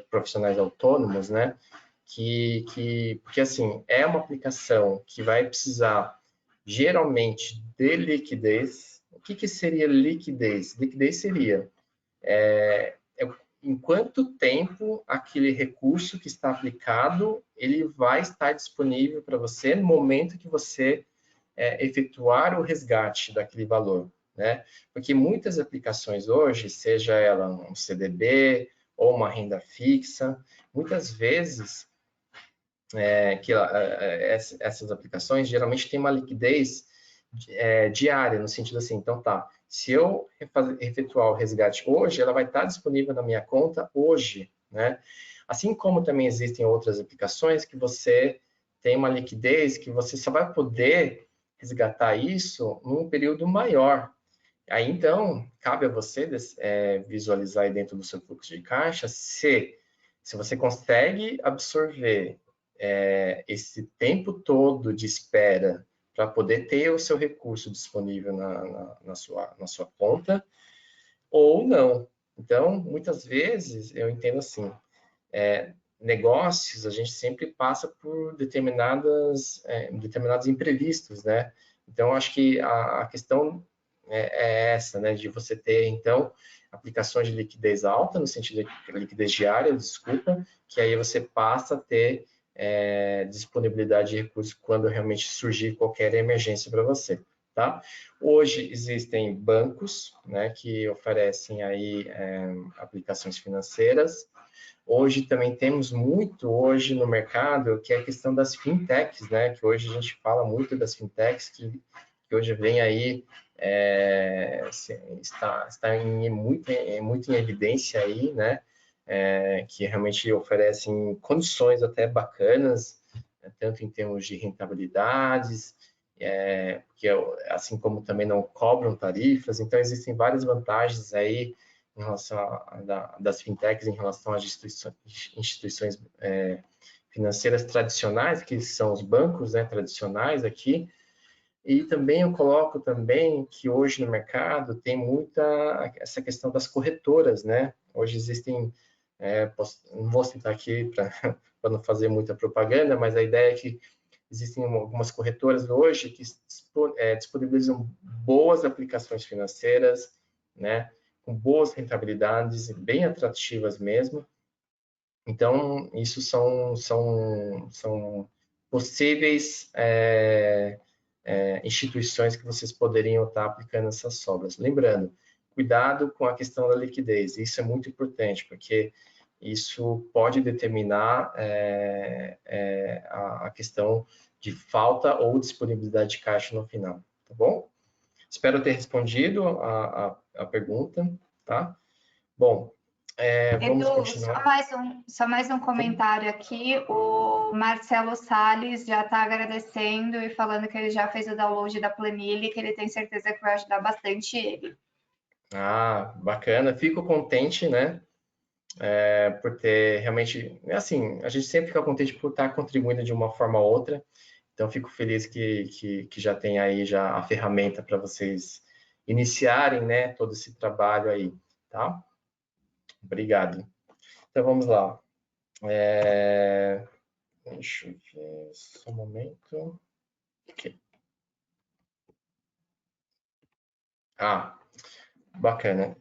profissionais autônomos, né? porque assim, é uma aplicação que vai precisar geralmente de liquidez. O que seria liquidez? Liquidez seria em quanto tempo aquele recurso que está aplicado ele vai estar disponível para você no momento que você efetuar o resgate daquele valor, né? Porque muitas aplicações hoje, seja ela um CDB ou uma renda fixa, muitas vezes essas aplicações geralmente têm uma liquidez diária, no sentido assim, então tá, se eu efetuar o resgate hoje, ela vai estar disponível na minha conta hoje, né? Assim como também existem outras aplicações que você tem uma liquidez que você só vai poder resgatar isso num período maior. Aí então, cabe a você visualizar aí dentro do seu fluxo de caixa se você consegue absorver esse tempo todo de espera para poder ter o seu recurso disponível na sua conta ou não. Então, muitas vezes, eu entendo assim, negócios, a gente sempre passa por determinados imprevistos, né? Então, acho que a questão é essa, né? De você ter, então, aplicações de liquidez alta, no sentido de liquidez diária, desculpa, que aí você passa a ter disponibilidade de recursos quando realmente surgir qualquer emergência para você, tá? Hoje existem bancos, né, que oferecem aí aplicações financeiras. Hoje também temos muito hoje no mercado que é a questão das fintechs, né? Que hoje a gente fala muito das fintechs que hoje vem aí está muito em evidência aí, né? Que realmente oferecem condições até bacanas, tanto em termos de rentabilidades, porque assim como também não cobram tarifas, então existem várias vantagens aí em relação das fintechs em relação às instituições financeiras tradicionais, que são os bancos, né, tradicionais aqui. E também eu coloco também que hoje no mercado tem muita essa questão das corretoras, né? Hoje existem, não vou citar aqui para não fazer muita propaganda, mas a ideia é que existem algumas corretoras hoje que disponibilizam boas aplicações financeiras, né? Com boas rentabilidades, bem atrativas mesmo. Então, isso são possíveis instituições que vocês poderiam estar aplicando essas sobras. Lembrando, cuidado com a questão da liquidez, isso é muito importante, porque isso pode determinar a questão de falta ou disponibilidade de caixa no final, tá bom? Espero ter respondido a pergunta, tá? Bom, vamos Edu, continuar. só mais um comentário aqui. O Marcelo Salles já está agradecendo e falando que ele já fez o download da planilha e que ele tem certeza que vai ajudar bastante ele. Ah, bacana. Fico contente, né? Por ter realmente, assim, a gente sempre fica contente por estar contribuindo de uma forma ou outra. Então, fico feliz que já tem aí já a ferramenta para vocês iniciarem, né, todo esse trabalho aí, tá? Obrigado. Então, vamos lá. Deixa eu ver só um momento. Okay. Ah, bacana.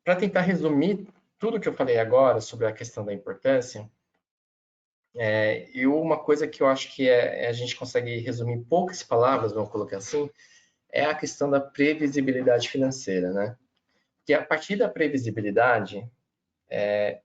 Para tentar resumir tudo que eu falei agora sobre a questão da importância, e uma coisa que eu acho que a gente consegue resumir em poucas palavras, vamos colocar assim, é a questão da previsibilidade financeira, né? Porque a partir da previsibilidade,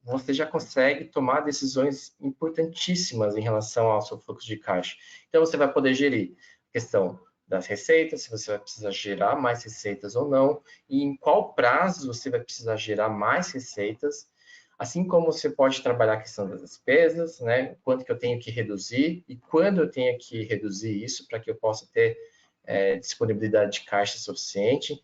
você já consegue tomar decisões importantíssimas em relação ao seu fluxo de caixa. Então, você vai poder gerir a questão das receitas, se você vai precisar gerar mais receitas ou não, e em qual prazo você vai precisar gerar mais receitas, assim como você pode trabalhar a questão das despesas, né? Quanto que eu tenho que reduzir e quando eu tenho que reduzir isso para que eu possa ter disponibilidade de caixa suficiente.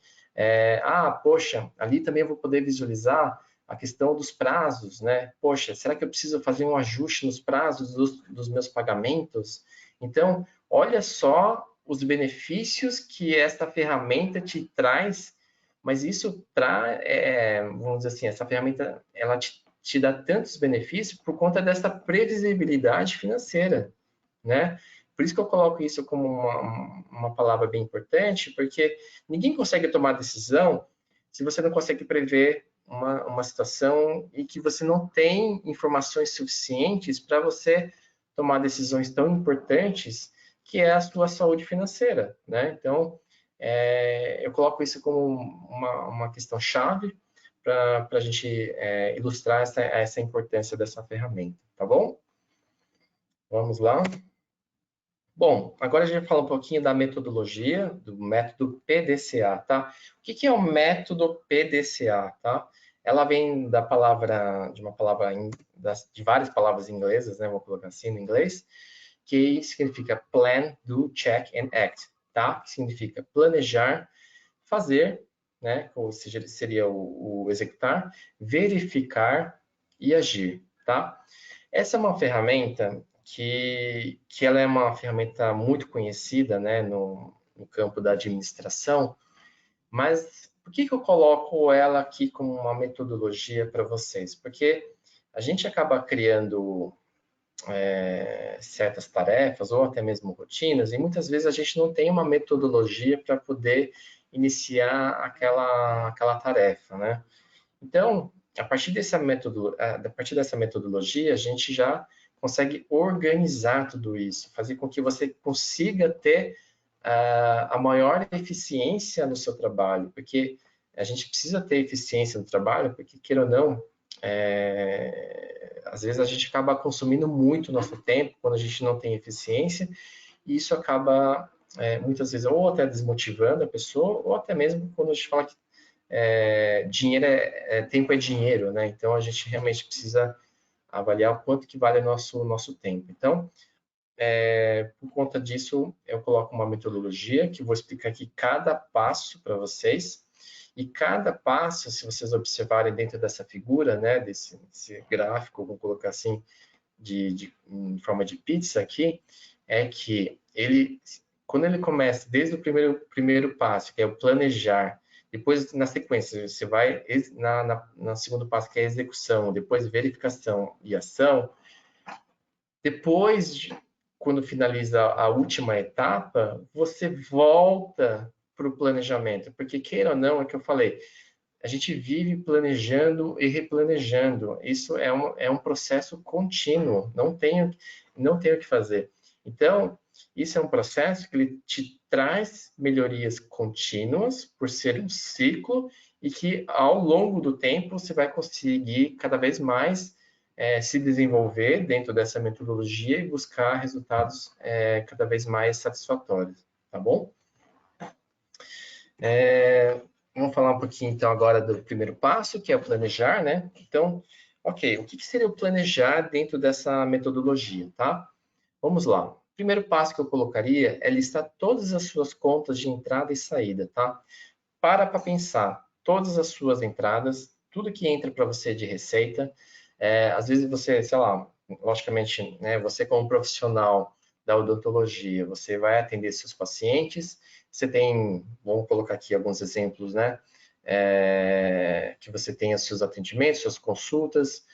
Poxa, ali também eu vou poder visualizar a questão dos prazos, né? Poxa, será que eu preciso fazer um ajuste nos prazos dos meus pagamentos? Então, olha só os benefícios que esta ferramenta te traz, mas isso traz, vamos dizer assim, essa ferramenta, ela te te dá tantos benefícios por conta dessa previsibilidade financeira, né? Por isso que eu coloco isso como uma palavra bem importante, porque ninguém consegue tomar decisão se você não consegue prever uma situação e que você não tem informações suficientes para você tomar decisões tão importantes que é a sua saúde financeira, né? Então, eu coloco isso como uma questão chave para a gente ilustrar essa importância dessa ferramenta, tá bom? Vamos lá. Bom, agora a gente vai falar um pouquinho da metodologia, do método PDCA, tá? O que é o método PDCA, tá? Ela vem de uma palavra, de várias palavras inglesas, né? Vou colocar assim no inglês, que significa Plan, Do, Check and Act, tá? Que significa planejar, fazer, né? Ou seja, seria o executar, verificar e agir, tá? Essa é uma ferramenta que ela é uma ferramenta muito conhecida, né, no campo da administração, mas por que eu coloco ela aqui como uma metodologia para vocês? Porque a gente acaba criando certas tarefas ou até mesmo rotinas e muitas vezes a gente não tem uma metodologia para poder iniciar aquela tarefa, né? Então, a partir dessa metodologia, a gente já consegue organizar tudo isso, fazer com que você consiga ter a maior eficiência no seu trabalho, porque a gente precisa ter eficiência no trabalho, porque, queira ou não, às vezes a gente acaba consumindo muito nosso tempo quando a gente não tem eficiência, e isso acaba, muitas vezes, ou até desmotivando a pessoa, ou até mesmo quando a gente fala que dinheiro tempo é dinheiro, né? Então a gente realmente precisa avaliar o quanto que vale o nosso tempo. Então, por conta disso, eu coloco uma metodologia que vou explicar aqui cada passo para vocês. E cada passo, se vocês observarem dentro dessa figura, né, desse gráfico, vou colocar assim, em forma de pizza aqui, é que quando ele começa desde o primeiro passo, que é o planejar, depois, na sequência, você vai na segundo passo, que é a execução, depois verificação e ação. Depois, quando finaliza a última etapa, você volta para o planejamento. Porque, queira ou não, é o que eu falei, a gente vive planejando e replanejando. Isso é um processo contínuo, não tem o que fazer. Então, isso é um processo que ele te traz melhorias contínuas, por ser um ciclo, e que ao longo do tempo você vai conseguir cada vez mais se desenvolver dentro dessa metodologia e buscar resultados cada vez mais satisfatórios, tá bom? Vamos falar um pouquinho então agora do primeiro passo, que é o planejar, né? Então, ok, o que seria o planejar dentro dessa metodologia, tá? Vamos lá. O primeiro passo que eu colocaria é listar todas as suas contas de entrada e saída, tá? Para pensar todas as suas entradas, tudo que entra para você de receita. Às vezes você, sei lá, logicamente, né, você como profissional da odontologia, você vai atender seus pacientes, você tem, vamos colocar aqui alguns exemplos, né, que você tem os seus atendimentos, suas consultas,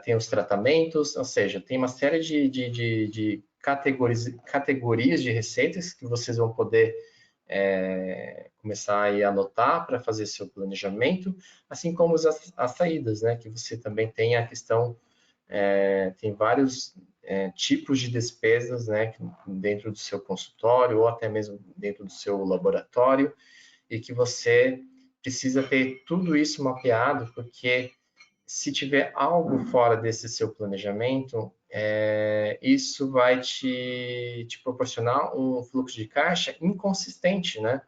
tem os tratamentos, ou seja, tem uma série de categorias de receitas que vocês vão poder começar a anotar para fazer seu planejamento, assim como as saídas, né? Que você também tem a questão, tem vários tipos de despesas, né? Dentro do seu consultório ou até mesmo dentro do seu laboratório e que você precisa ter tudo isso mapeado, porque se tiver algo fora desse seu planejamento, isso vai te proporcionar um fluxo de caixa inconsistente, né?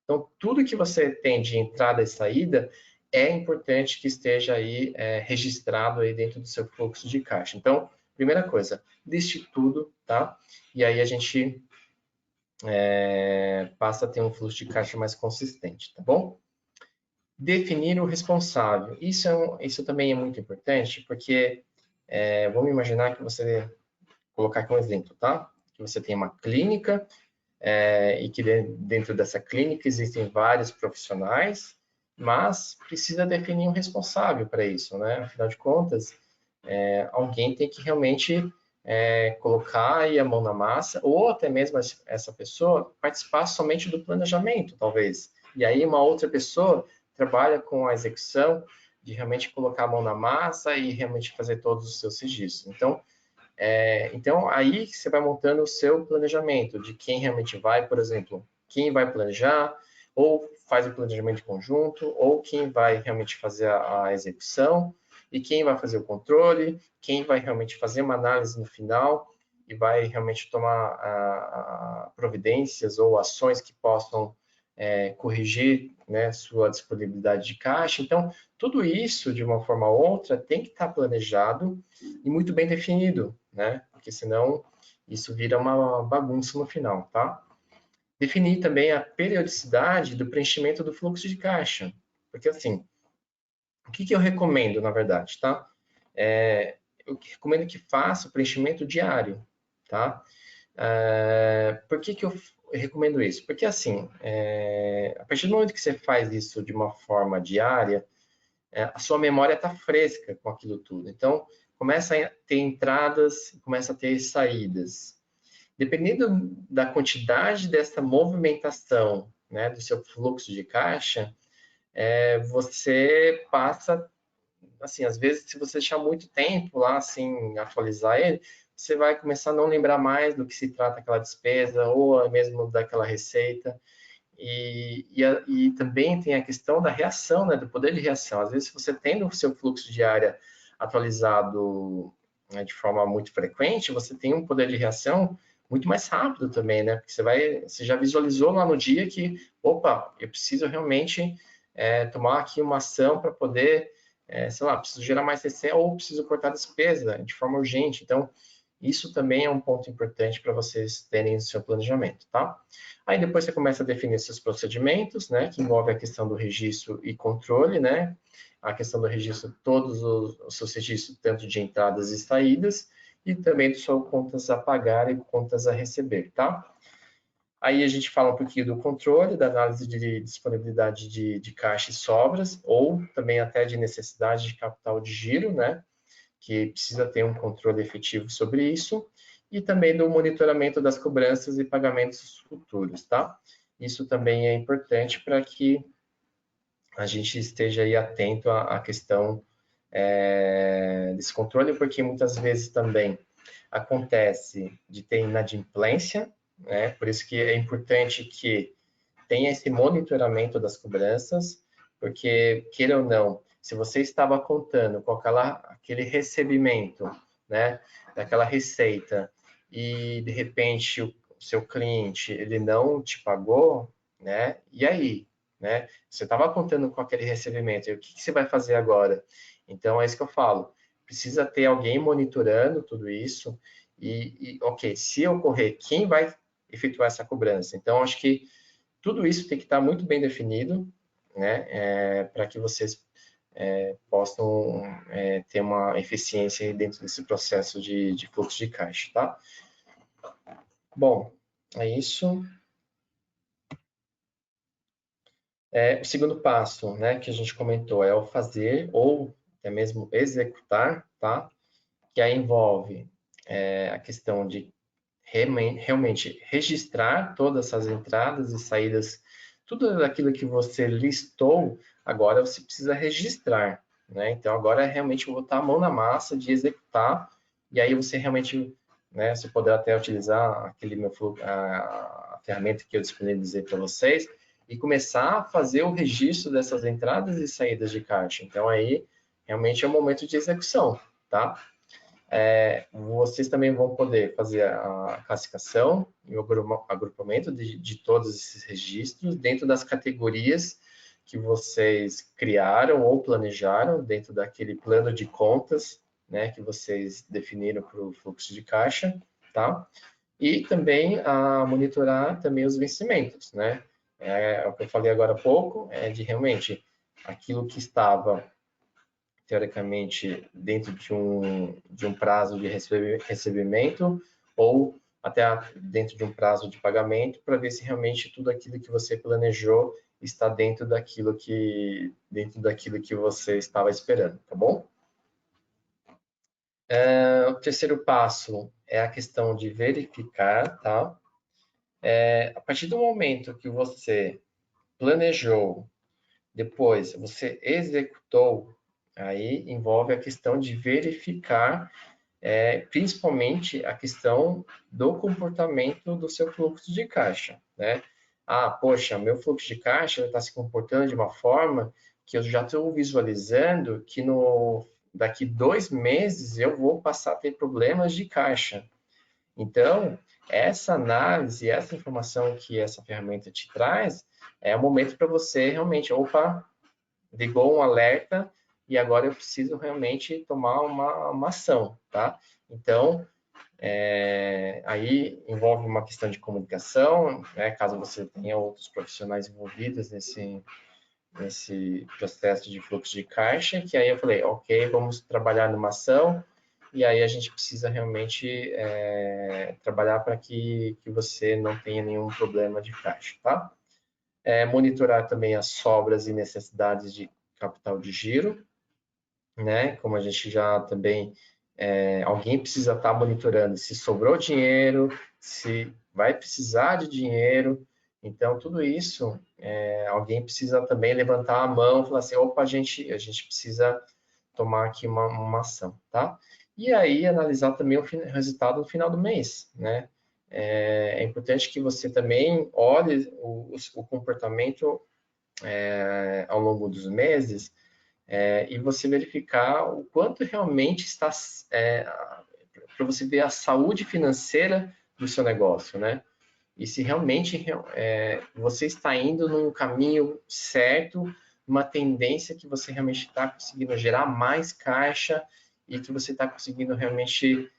Então, tudo que você tem de entrada e saída é importante que esteja aí registrado aí dentro do seu fluxo de caixa. Então, primeira coisa, liste tudo, tá? E aí a gente passa a ter um fluxo de caixa mais consistente, tá bom? Definir o responsável. Isso também é muito importante, porque vamos imaginar que você, colocar aqui um exemplo, tá? Que você tem uma clínica e que dentro dessa clínica existem vários profissionais mas precisa definir um responsável para isso, né? Afinal de contas, alguém tem que realmente colocar aí a mão na massa, ou até mesmo essa pessoa participar somente do planejamento, talvez. E aí uma outra pessoa trabalha com a execução de realmente colocar a mão na massa e realmente fazer todos os seus registros. Então aí você vai montando o seu planejamento de quem realmente vai, por exemplo, quem vai planejar, ou faz o planejamento conjunto, ou quem vai realmente fazer a execução, e quem vai fazer o controle, quem vai realmente fazer uma análise no final e vai realmente tomar providências ou ações que possam corrigir, né, sua disponibilidade de caixa. Então, tudo isso, de uma forma ou outra, tem que estar planejado e muito bem definido, né? Porque senão isso vira uma bagunça no final, tá? Definir também a periodicidade do preenchimento do fluxo de caixa. Porque assim, o que eu recomendo, na verdade, tá? Eu recomendo que faça o preenchimento diário, tá? Por que eu recomendo isso? Porque assim, a partir do momento que você faz isso de uma forma diária, a sua memória está fresca com aquilo tudo. Então, começa a ter entradas, começa a ter saídas. Dependendo da quantidade dessa movimentação, né, do seu fluxo de caixa, você passa, assim, às vezes, se você deixar muito tempo lá, assim, atualizar ele, você vai começar a não lembrar mais do que se trata aquela despesa ou mesmo daquela receita. E também tem a questão da reação, né, do poder de reação. Às vezes, se você tem o seu fluxo diário atualizado, né, de forma muito frequente, você tem um poder de reação muito mais rápido também, né? Porque você já visualizou lá no dia que, opa, eu preciso realmente tomar aqui uma ação para poder, sei lá, preciso gerar mais receita ou preciso cortar despesa de forma urgente. Então, isso também é um ponto importante para vocês terem no seu planejamento, tá? Aí depois você começa a definir seus procedimentos, né, que envolve a questão do registro e controle, né, a questão do registro, todos os seus registros, tanto de entradas e saídas, e também de suas contas a pagar e contas a receber, tá? Aí a gente fala um pouquinho do controle, da análise de disponibilidade de caixa e sobras, ou também até de necessidade de capital de giro, né, que precisa ter um controle efetivo sobre isso, e também do monitoramento das cobranças e pagamentos futuros, tá? Isso também é importante para que a gente esteja aí atento à questão desse controle, porque muitas vezes também acontece de ter inadimplência, né? Por isso que é importante que tenha esse monitoramento das cobranças, porque, queira ou não, se você estava contando com aquele recebimento, né, daquela receita, e de repente o seu cliente ele não te pagou, né, e aí? Né? Você estava contando com aquele recebimento, e o que você vai fazer agora? Então, é isso que eu falo. Precisa ter alguém monitorando tudo isso ok, se ocorrer, quem vai efetuar essa cobrança? Então, acho que tudo isso tem que estar muito bem definido, né, para que vocês possam ter uma eficiência dentro desse processo de fluxo de caixa, tá? Bom, é isso. O segundo passo, né, que a gente comentou é o fazer ou até mesmo executar, tá? Que aí envolve a questão de realmente registrar todas essas entradas e saídas, tudo aquilo que você listou, agora você precisa registrar, né? Então agora é realmente botar a mão na massa de executar, e aí você realmente, né, você poderá até utilizar aquele a ferramenta que eu disponibilizei para vocês e começar a fazer o registro dessas entradas e saídas de caixa. Então aí realmente é o momento de execução, tá? Vocês também vão poder fazer a classificação e o agrupamento de todos esses registros dentro das categorias que vocês criaram ou planejaram dentro daquele plano de contas, né, que vocês definiram para o fluxo de caixa, tá? E também monitorar também os vencimentos, né? O que eu falei agora há pouco é de realmente aquilo que estava teoricamente, dentro de um prazo de recebimento ou até dentro de um prazo de pagamento, para ver se realmente tudo aquilo que você planejou está dentro daquilo que você estava esperando, tá bom? O terceiro passo é a questão de verificar, tá? A partir do momento que você planejou, depois você executou, aí envolve a questão de verificar, principalmente a questão do comportamento do seu fluxo de caixa, né? Ah, poxa, meu fluxo de caixa está se comportando de uma forma que eu já estou visualizando que daqui 2 meses eu vou passar a ter problemas de caixa. Então, essa análise, essa informação que essa ferramenta te traz, é o momento para você realmente, opa, ligou um alerta e agora eu preciso realmente tomar uma ação, tá? Então, aí envolve uma questão de comunicação, né? Caso você tenha outros profissionais envolvidos nesse processo de fluxo de caixa, que aí eu falei, ok, vamos trabalhar numa ação, e aí a gente precisa realmente trabalhar para que você não tenha nenhum problema de caixa, tá? Monitorar também as sobras e necessidades de capital de giro, né? Como a gente já também, alguém precisa estar monitorando se sobrou dinheiro, se vai precisar de dinheiro. Então, tudo isso, alguém precisa também levantar a mão e falar assim, opa, a gente precisa tomar aqui uma ação, tá? E aí, analisar também o resultado no final do mês, né? É importante que você também olhe o comportamento ao longo dos meses, e você verificar o quanto realmente está, para você ver a saúde financeira do seu negócio, né? E se realmente você está indo num caminho certo, uma tendência que você realmente está conseguindo gerar mais caixa e que você está conseguindo realmente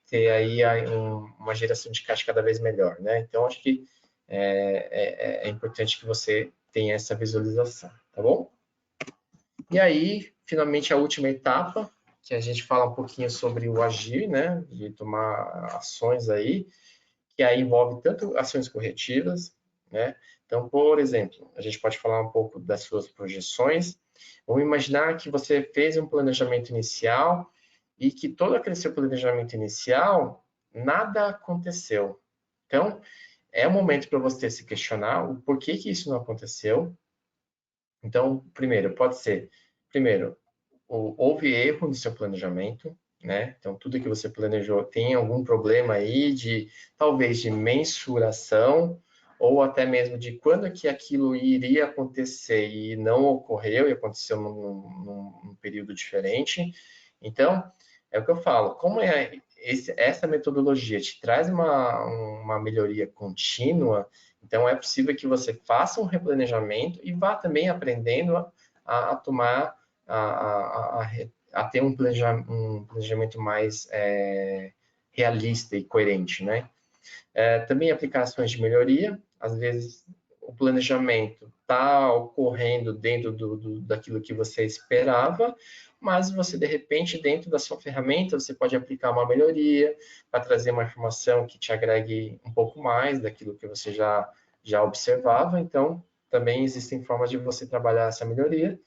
ter aí uma geração de caixa cada vez melhor, né? Então, acho que é importante que você tenha essa visualização, tá bom? E aí, finalmente, a última etapa, que a gente fala um pouquinho sobre o agir, né? De tomar ações aí, que aí envolve tanto ações corretivas, né? Então, por exemplo, a gente pode falar um pouco das suas projeções. Vamos imaginar que você fez um planejamento inicial e que todo aquele seu planejamento inicial, nada aconteceu. Então, é o momento para você se questionar o porquê que isso não aconteceu. Então, primeiro, houve erro no seu planejamento, né? Então, tudo que você planejou tem algum problema aí talvez de mensuração, ou até mesmo de quando que aquilo iria acontecer e não ocorreu, e aconteceu num período diferente. Então, é o que eu falo, como essa metodologia te traz uma melhoria contínua, então é possível que você faça um replanejamento e vá também aprendendo a tomar a ter um planejamento mais realista e coerente, né? Também aplicações de melhoria, às vezes o planejamento está ocorrendo dentro daquilo que você esperava, mas você, de repente, dentro da sua ferramenta, você pode aplicar uma melhoria para trazer uma informação que te agregue um pouco mais daquilo que você já observava. Então, também existem formas de você trabalhar essa melhoria.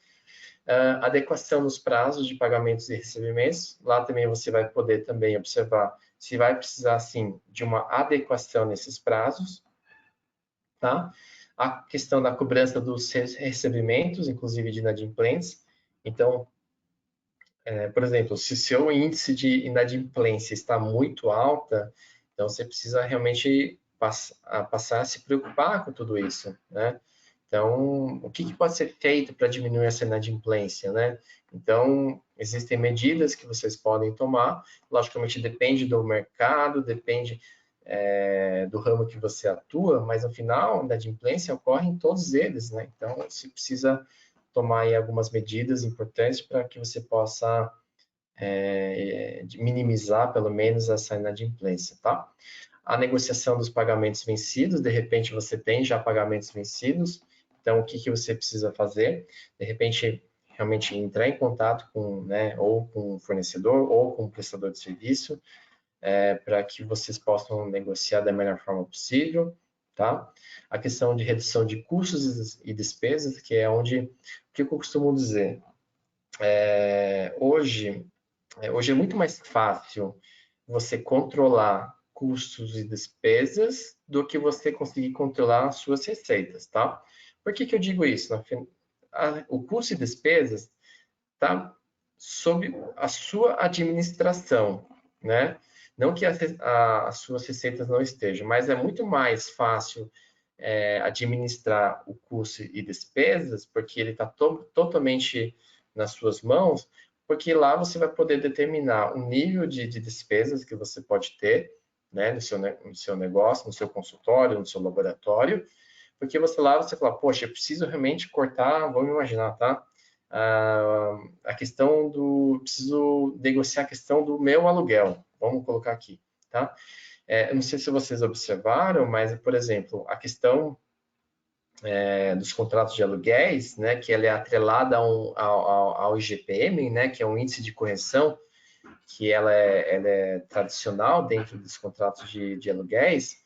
Adequação nos prazos de pagamentos e recebimentos. Lá também você vai poder também observar se vai precisar, sim, de uma adequação nesses prazos, tá? A questão da cobrança dos recebimentos, inclusive de inadimplentes. Então, por exemplo, se seu índice de inadimplência está muito alta, então você precisa realmente passar a se preocupar com tudo isso, né? Então, o que pode ser feito para diminuir essa inadimplência, né? Então, existem medidas que vocês podem tomar, logicamente depende do mercado, depende do ramo que você atua, mas no final, a inadimplência ocorre em todos eles, né? Então, você precisa tomar aí algumas medidas importantes para que você possa minimizar, pelo menos, essa inadimplência, tá? A negociação dos pagamentos vencidos, de repente você tem já pagamentos vencidos, então o que você precisa fazer? De repente, realmente entrar em contato com, né, ou com o fornecedor ou com o prestador de serviço, para que vocês possam negociar da melhor forma possível. tá? A questão de redução de custos e despesas, que é onde, o que eu costumo dizer? Hoje é muito mais fácil você controlar custos e despesas do que você conseguir controlar as suas receitas, tá? Por que que eu digo isso? O custo e despesas está sob a sua administração, né? Não que as suas receitas não estejam, mas é muito mais fácil administrar o custo e despesas, porque ele está totalmente nas suas mãos, porque lá você vai poder determinar o nível de despesas que você pode ter, né, no seu negócio, no seu consultório, no seu laboratório, porque você fala, poxa, eu preciso realmente cortar, vamos imaginar, tá? A questão do, preciso negociar a questão do meu aluguel, vamos colocar aqui, tá? Eu não sei se vocês observaram, mas, por exemplo, a questão dos contratos de aluguéis, né, que ela é atrelada ao IGPM, né, que é um índice de correção, que ela é tradicional dentro dos contratos de aluguéis,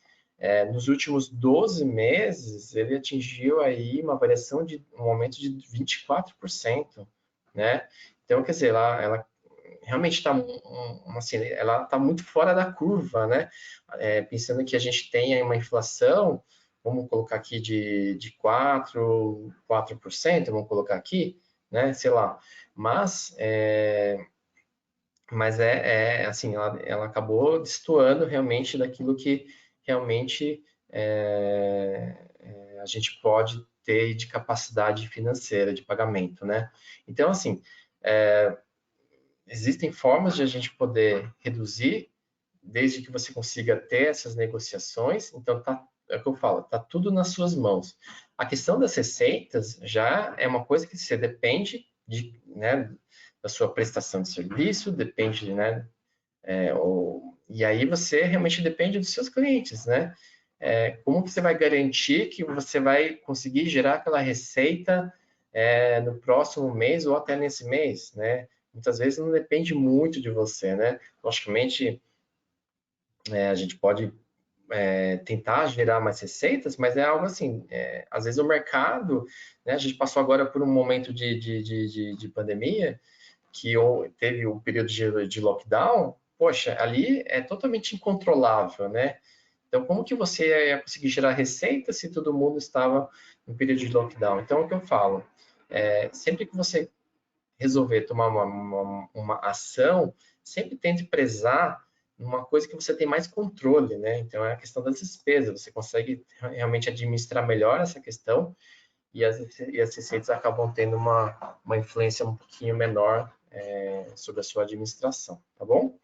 nos últimos 12 meses, ele atingiu aí uma variação de um aumento de 24%, né? Então, quer dizer, ela realmente está assim, ela está muito fora da curva, né? Pensando que a gente tem aí uma inflação, vamos colocar aqui de 4%, vamos colocar aqui, né? Sei lá. Mas assim, ela acabou destoando realmente daquilo que realmente a gente pode ter de capacidade financeira de pagamento, né? Então, assim, existem formas de a gente poder reduzir, desde que você consiga ter essas negociações. Então, é o que eu falo, tá tudo nas suas mãos. A questão das receitas já é uma coisa que você depende né, da sua prestação de serviço, depende, né, e aí você realmente depende dos seus clientes, né? Como que você vai garantir que você vai conseguir gerar aquela receita no próximo mês ou até nesse mês, né? Muitas vezes não depende muito de você, né? Logicamente, a gente pode tentar gerar mais receitas, mas é algo assim, às vezes o mercado, né? A gente passou agora por um momento de pandemia, que teve um período de lockdown, poxa, ali é totalmente incontrolável, né? Então, como que você ia conseguir gerar receita se todo mundo estava no período de lockdown? Então, é o que eu falo, sempre que você resolver tomar uma ação, sempre tente prezar numa coisa que você tem mais controle, né? Então, é a questão das despesas, você consegue realmente administrar melhor essa questão e as receitas acabam tendo uma influência um pouquinho menor sobre a sua administração, tá bom?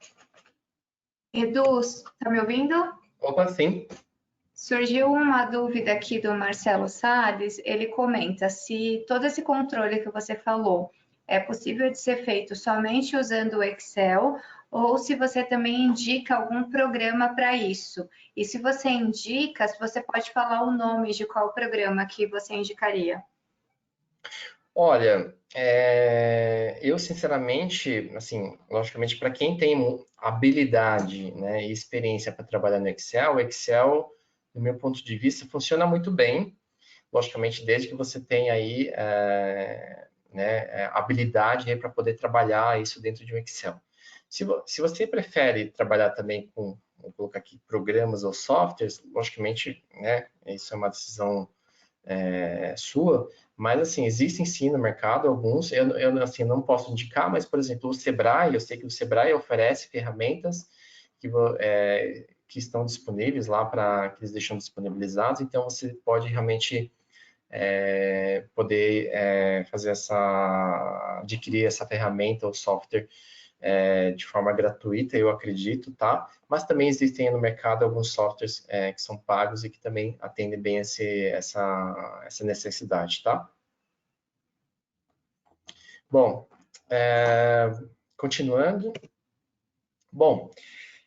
Edu, tá me ouvindo? Opa, sim. Surgiu uma dúvida aqui do Marcelo Salles. Ele comenta se todo esse controle que você falou é possível de ser feito somente usando o Excel ou se você também indica algum programa para isso. E se você indica, se você pode falar o nome de qual programa que você indicaria. Olha, eu sinceramente, assim, logicamente, para quem tem habilidade, né, e experiência para trabalhar no Excel, o Excel, do meu ponto de vista, funciona muito bem, logicamente, desde que você tenha aí né, habilidade para poder trabalhar isso dentro de um Excel. Se você prefere trabalhar também com, vou colocar aqui, programas ou softwares, logicamente, né, isso é uma decisão sua, mas assim, existem sim no mercado alguns, eu assim, não posso indicar, mas por exemplo, o Sebrae, eu sei que o Sebrae oferece ferramentas que estão disponíveis lá para que eles deixam disponibilizados, então você pode realmente poder fazer adquirir essa ferramenta ou software de forma gratuita, eu acredito, tá? Mas também existem no mercado alguns softwares que são pagos e que também atendem bem essa necessidade, tá? Bom, continuando. Bom,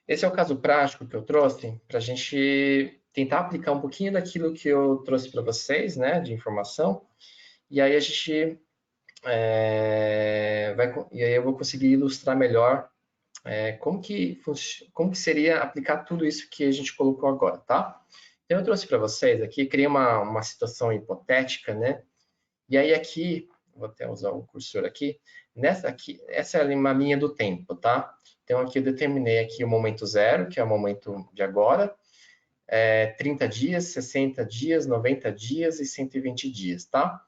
esse é o caso prático que eu trouxe para a gente tentar aplicar um pouquinho daquilo que eu trouxe para vocês, né, de informação, e aí a gente e aí eu vou conseguir ilustrar melhor como que seria aplicar tudo isso que a gente colocou agora, tá? Então, eu trouxe para vocês aqui, criei uma situação hipotética, né? E aí aqui, vou até usar o cursor aqui, nessa aqui, essa é uma linha do tempo, tá? Então, aqui eu determinei aqui o momento zero, que é o momento de agora, 30 dias, 60 dias, 90 dias e 120 dias, tá?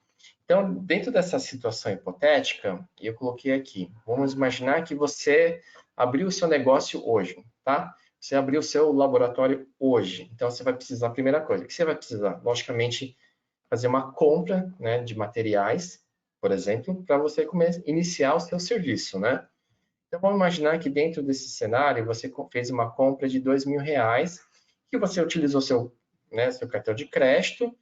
Então, dentro dessa situação hipotética, eu coloquei aqui, vamos imaginar que você abriu o seu negócio hoje, tá? Você abriu o seu laboratório hoje. Então, você vai precisar, a primeira coisa, o que você vai precisar? Logicamente, fazer uma compra, né, de materiais, por exemplo, para você iniciar o seu serviço, né? Então, vamos imaginar que dentro desse cenário, você fez uma compra de R$ 2.000, que você utilizou seu cartão de crédito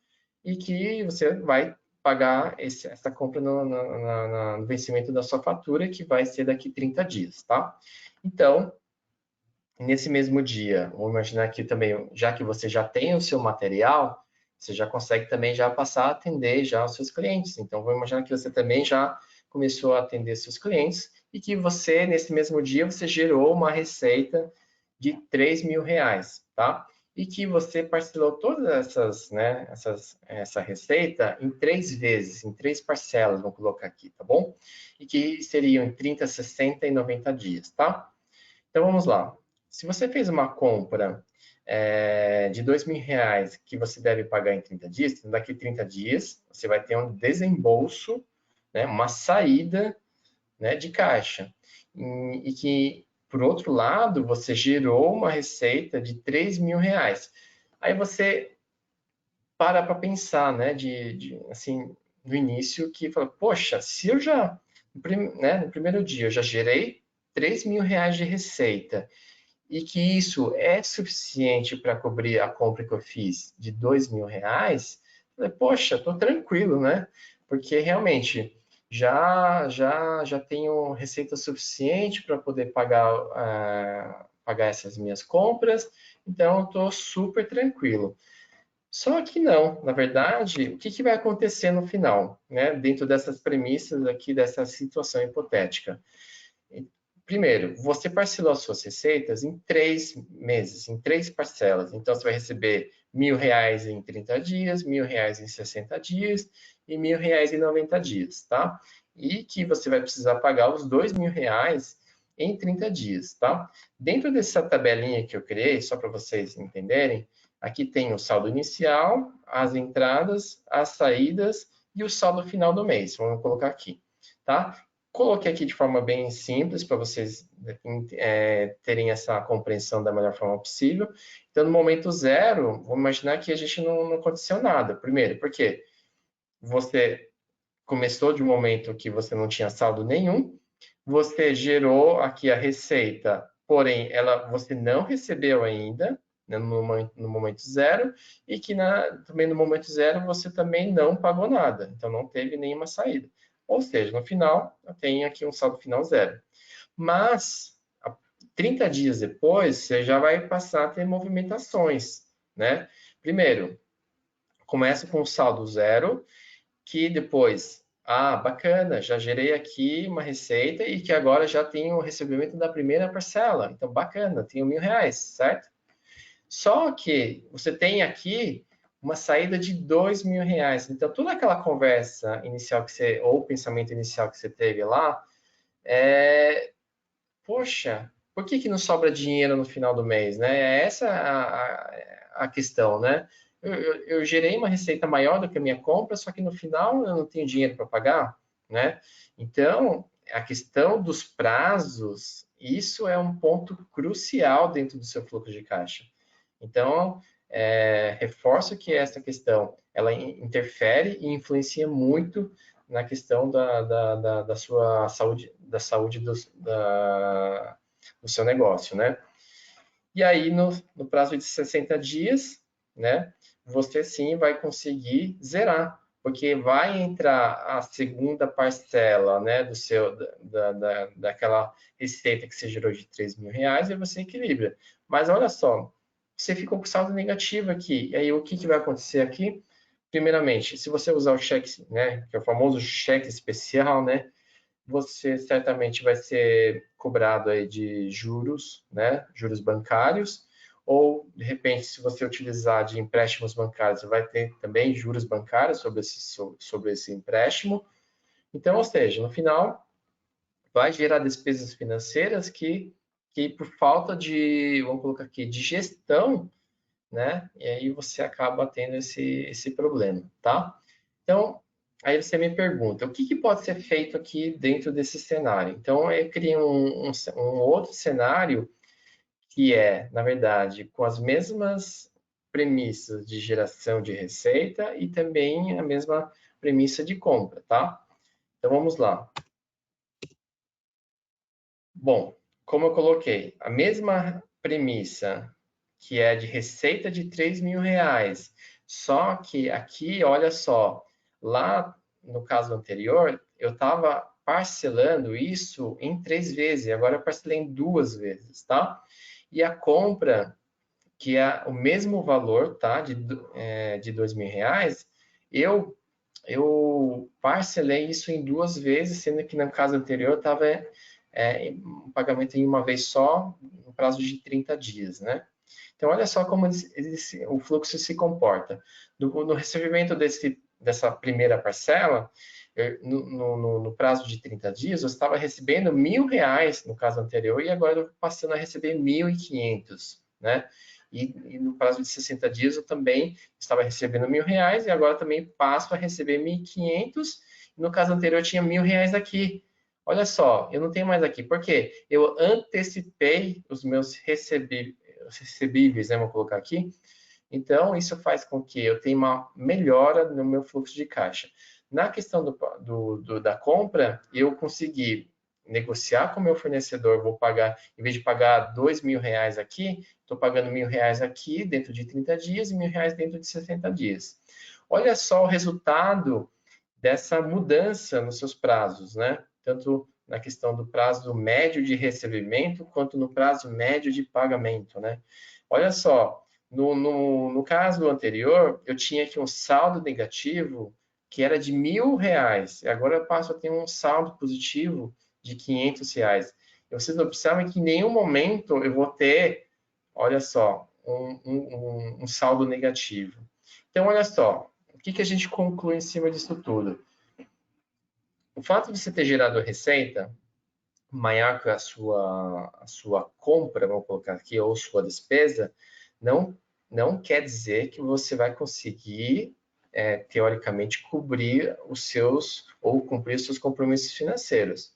e que você vai pagar essa compra no vencimento da sua fatura, que vai ser daqui 30 dias, tá? Então, nesse mesmo dia, vamos imaginar que também, já que você já tem o seu material, você já consegue também já passar a atender já os seus clientes. Então, vamos imaginar que você também já começou a atender seus clientes e que você, nesse mesmo dia, você gerou uma receita de R$ 3.000, tá? E que você parcelou todas essa receita em 3 vezes, em 3 parcelas, vamos colocar aqui, tá bom? E que seriam em 30, 60 e 90 dias, tá? Então, vamos lá. Se você fez uma compra de R$ 2.000 que você deve pagar em 30 dias, então daqui 30 dias você vai ter um desembolso, né, uma saída, né, de caixa. E que, por outro lado, você gerou uma receita de R$ 3.000. Aí você para pensar, né, assim, no início, que fala, poxa, se eu já, no primeiro dia, eu já gerei R$ 3.000 de receita, e que isso é suficiente para cobrir a compra que eu fiz de R$ 2.000, falei, poxa, estou tranquilo, né? Porque realmente já tenho receita suficiente para poder pagar essas minhas compras, então estou super tranquilo. Só que não, na verdade, o que vai acontecer no final, né? Dentro dessas premissas aqui, dessa situação hipotética. Primeiro, você parcelou as suas receitas em 3 meses, em 3 parcelas. Então, você vai receber R$ 1.000 em 30 dias, R$ 1.000 em 60 dias e R$ 1.000 em 90 dias, tá? E que você vai precisar pagar os R$ 2.000 em 30 dias, tá? Dentro dessa tabelinha que eu criei, só para vocês entenderem, aqui tem o saldo inicial, as entradas, as saídas e o saldo final do mês. Vamos colocar aqui, tá? Coloquei aqui de forma bem simples para vocês terem essa compreensão da melhor forma possível. Então, no momento zero, vamos imaginar que a gente não aconteceu nada. Primeiro, porque você começou de um momento que você não tinha saldo nenhum, você gerou aqui a receita, porém, você não recebeu ainda, né, no momento zero, e que também no momento zero você também não pagou nada, então não teve nenhuma saída. Ou seja, no final, eu tenho aqui um saldo final zero. Mas, 30 dias depois, você já vai passar a ter movimentações, né? Primeiro, começa com o saldo zero, que depois, bacana, já gerei aqui uma receita e que agora já tenho o recebimento da primeira parcela. Então, bacana, tenho R$ 1.000, certo? Só que você tem aqui uma saída de R$ 2.000. Então, toda aquela conversa inicial ou pensamento inicial que você teve lá, poxa, por que não sobra dinheiro no final do mês, né? É essa a questão, né? Eu gerei uma receita maior do que a minha compra, só que no final eu não tenho dinheiro para pagar, né? Então, a questão dos prazos, isso é um ponto crucial dentro do seu fluxo de caixa. Então, reforço que essa questão, ela interfere e influencia muito na questão da sua saúde, da saúde do seu negócio, né? E aí, no prazo de 60 dias, né, você sim vai conseguir zerar, porque vai entrar a segunda parcela, né, daquela receita que você gerou de R$ 3.000 e você equilibra. Mas olha só, você ficou com saldo negativo aqui. E aí, o que vai acontecer aqui? Primeiramente, se você usar o cheque, né, que é o famoso cheque especial, né, você certamente vai ser cobrado aí de juros, né, juros bancários, ou, de repente, se você utilizar de empréstimos bancários, você vai ter também juros bancários sobre esse empréstimo. Então, ou seja, no final, vai gerar despesas financeiras que por falta de, vamos colocar aqui, de gestão, né? E aí você acaba tendo esse problema, tá? Então, aí você me pergunta, o que pode ser feito aqui dentro desse cenário? Então, eu criei um outro cenário que é, na verdade, com as mesmas premissas de geração de receita e também a mesma premissa de compra, tá? Então, vamos lá. Bom, como eu coloquei, a mesma premissa que é de receita de R$ 3.000, só que aqui, olha só, lá no caso anterior, eu estava parcelando isso em 3 vezes, e agora eu parcelei em 2 vezes, tá? E a compra, que é o mesmo valor, tá, de R$ 2.000, eu parcelei isso em 2 vezes, sendo que no caso anterior estava um pagamento em uma vez só, no prazo de 30 dias, né? Então, olha só como o fluxo se comporta. No recebimento dessa primeira parcela, no prazo de 30 dias, eu estava recebendo R$ 1.000 no caso anterior, e agora eu estou passando a receber 1.500, né? E no prazo de 60 dias eu também estava recebendo R$ 1.000 e agora também passo a receber 1.500. No caso anterior eu tinha R$ 1.000 aqui. Olha só, eu não tenho mais aqui. Por quê? Eu antecipei os meus recebíveis, né? Vou colocar aqui. Então, isso faz com que eu tenha uma melhora no meu fluxo de caixa. Na questão da compra, eu consegui negociar com o meu fornecedor, vou pagar, em vez de pagar R$ 2.000 aqui, estou pagando R$ 1.000 aqui dentro de 30 dias e R$ 1.000 dentro de 60 dias. Olha só o resultado dessa mudança nos seus prazos, né? Tanto na questão do prazo médio de recebimento, quanto no prazo médio de pagamento, né? Olha só, no caso anterior, eu tinha aqui um saldo negativo que era de R$ 1.000, e agora eu passo a ter um saldo positivo de R$ 500. E vocês observam que em nenhum momento eu vou ter, olha só, um saldo negativo. Então, olha só, o que a gente conclui em cima disso tudo? O fato de você ter gerado receita maior que a sua compra, vamos colocar aqui, ou sua despesa, não quer dizer que você vai conseguir, teoricamente, cobrir os seus, ou cumprir os seus compromissos financeiros.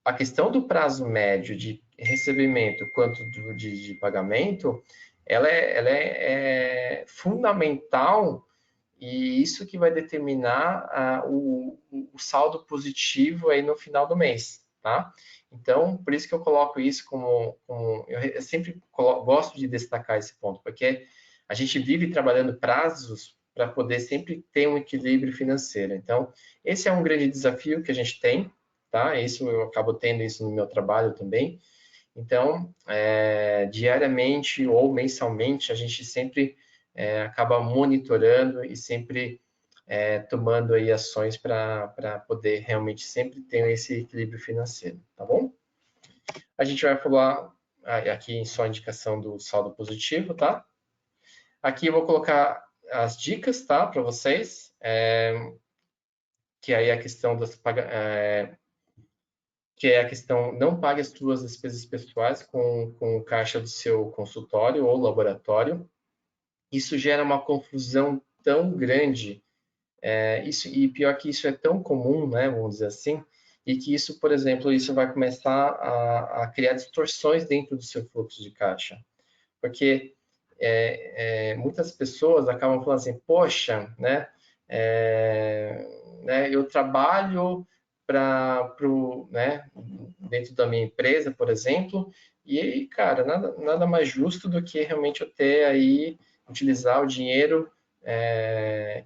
A questão do prazo médio de recebimento quanto de pagamento, ela é fundamental, e isso que vai determinar o saldo positivo aí no final do mês, tá? Então, por isso que eu coloco isso eu sempre gosto de destacar esse ponto, porque a gente vive trabalhando prazos para poder sempre ter um equilíbrio financeiro. Então, esse é um grande desafio que a gente tem, tá? Isso eu acabo tendo isso no meu trabalho também. Então, diariamente ou mensalmente, a gente sempre acaba monitorando e sempre tomando aí ações para poder realmente sempre ter esse equilíbrio financeiro, tá bom? A gente vai falar aqui em só indicação do saldo positivo, tá? Aqui eu vou colocar as dicas, tá, para vocês, que aí é a questão que é a questão, não pague as suas despesas pessoais com o caixa do seu consultório ou laboratório. Isso gera uma confusão tão grande, e pior que isso é tão comum, né, vamos dizer assim, e que isso, por exemplo, isso vai começar a criar distorções dentro do seu fluxo de caixa. Porque muitas pessoas acabam falando assim, poxa, né, eu trabalho né, dentro da minha empresa, por exemplo, e aí, cara, nada mais justo do que realmente eu ter aí, utilizar o dinheiro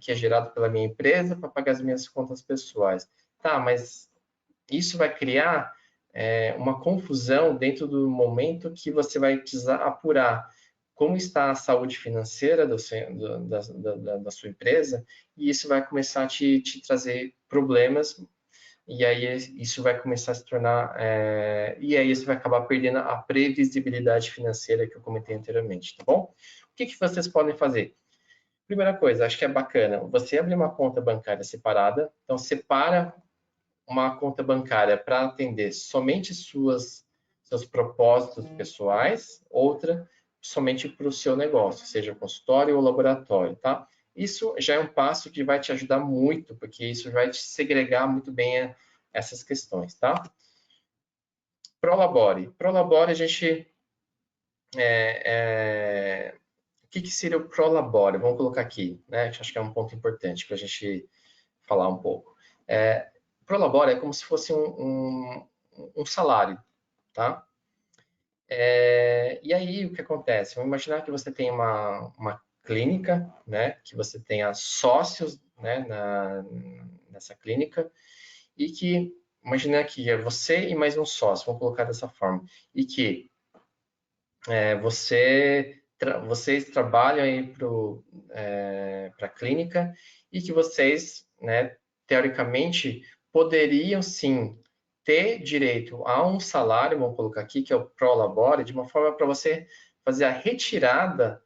que é gerado pela minha empresa para pagar as minhas contas pessoais. Tá, mas isso vai criar uma confusão dentro do momento que você vai precisar apurar como está a saúde financeira da sua empresa, e isso vai começar a te trazer problemas e aí isso vai começar a se tornar, e aí você vai acabar perdendo a previsibilidade financeira que eu comentei anteriormente, tá bom? O que vocês podem fazer? Primeira coisa, acho que é bacana você abrir uma conta bancária separada, então separa uma conta bancária para atender somente seus propósitos pessoais, outra somente para o seu negócio, seja consultório ou laboratório, tá? Isso já é um passo que vai te ajudar muito, porque isso vai te segregar muito bem essas questões, tá? Prolabore. Prolabore, a gente... o que seria o Prolabore? Vamos colocar aqui, né? Acho que é um ponto importante para a gente falar um pouco. Prolabore é como se fosse um salário, tá? E aí, o que acontece? Vamos imaginar que você tem uma clínica, né? Que você tenha sócios, né? Nessa clínica e que, imagina que é você e mais um sócio, vamos colocar dessa forma, e que vocês trabalham aí para a clínica e que vocês, né, teoricamente, poderiam sim ter direito a um salário, vamos colocar aqui, que é o prolabore, de uma forma para você fazer a retirada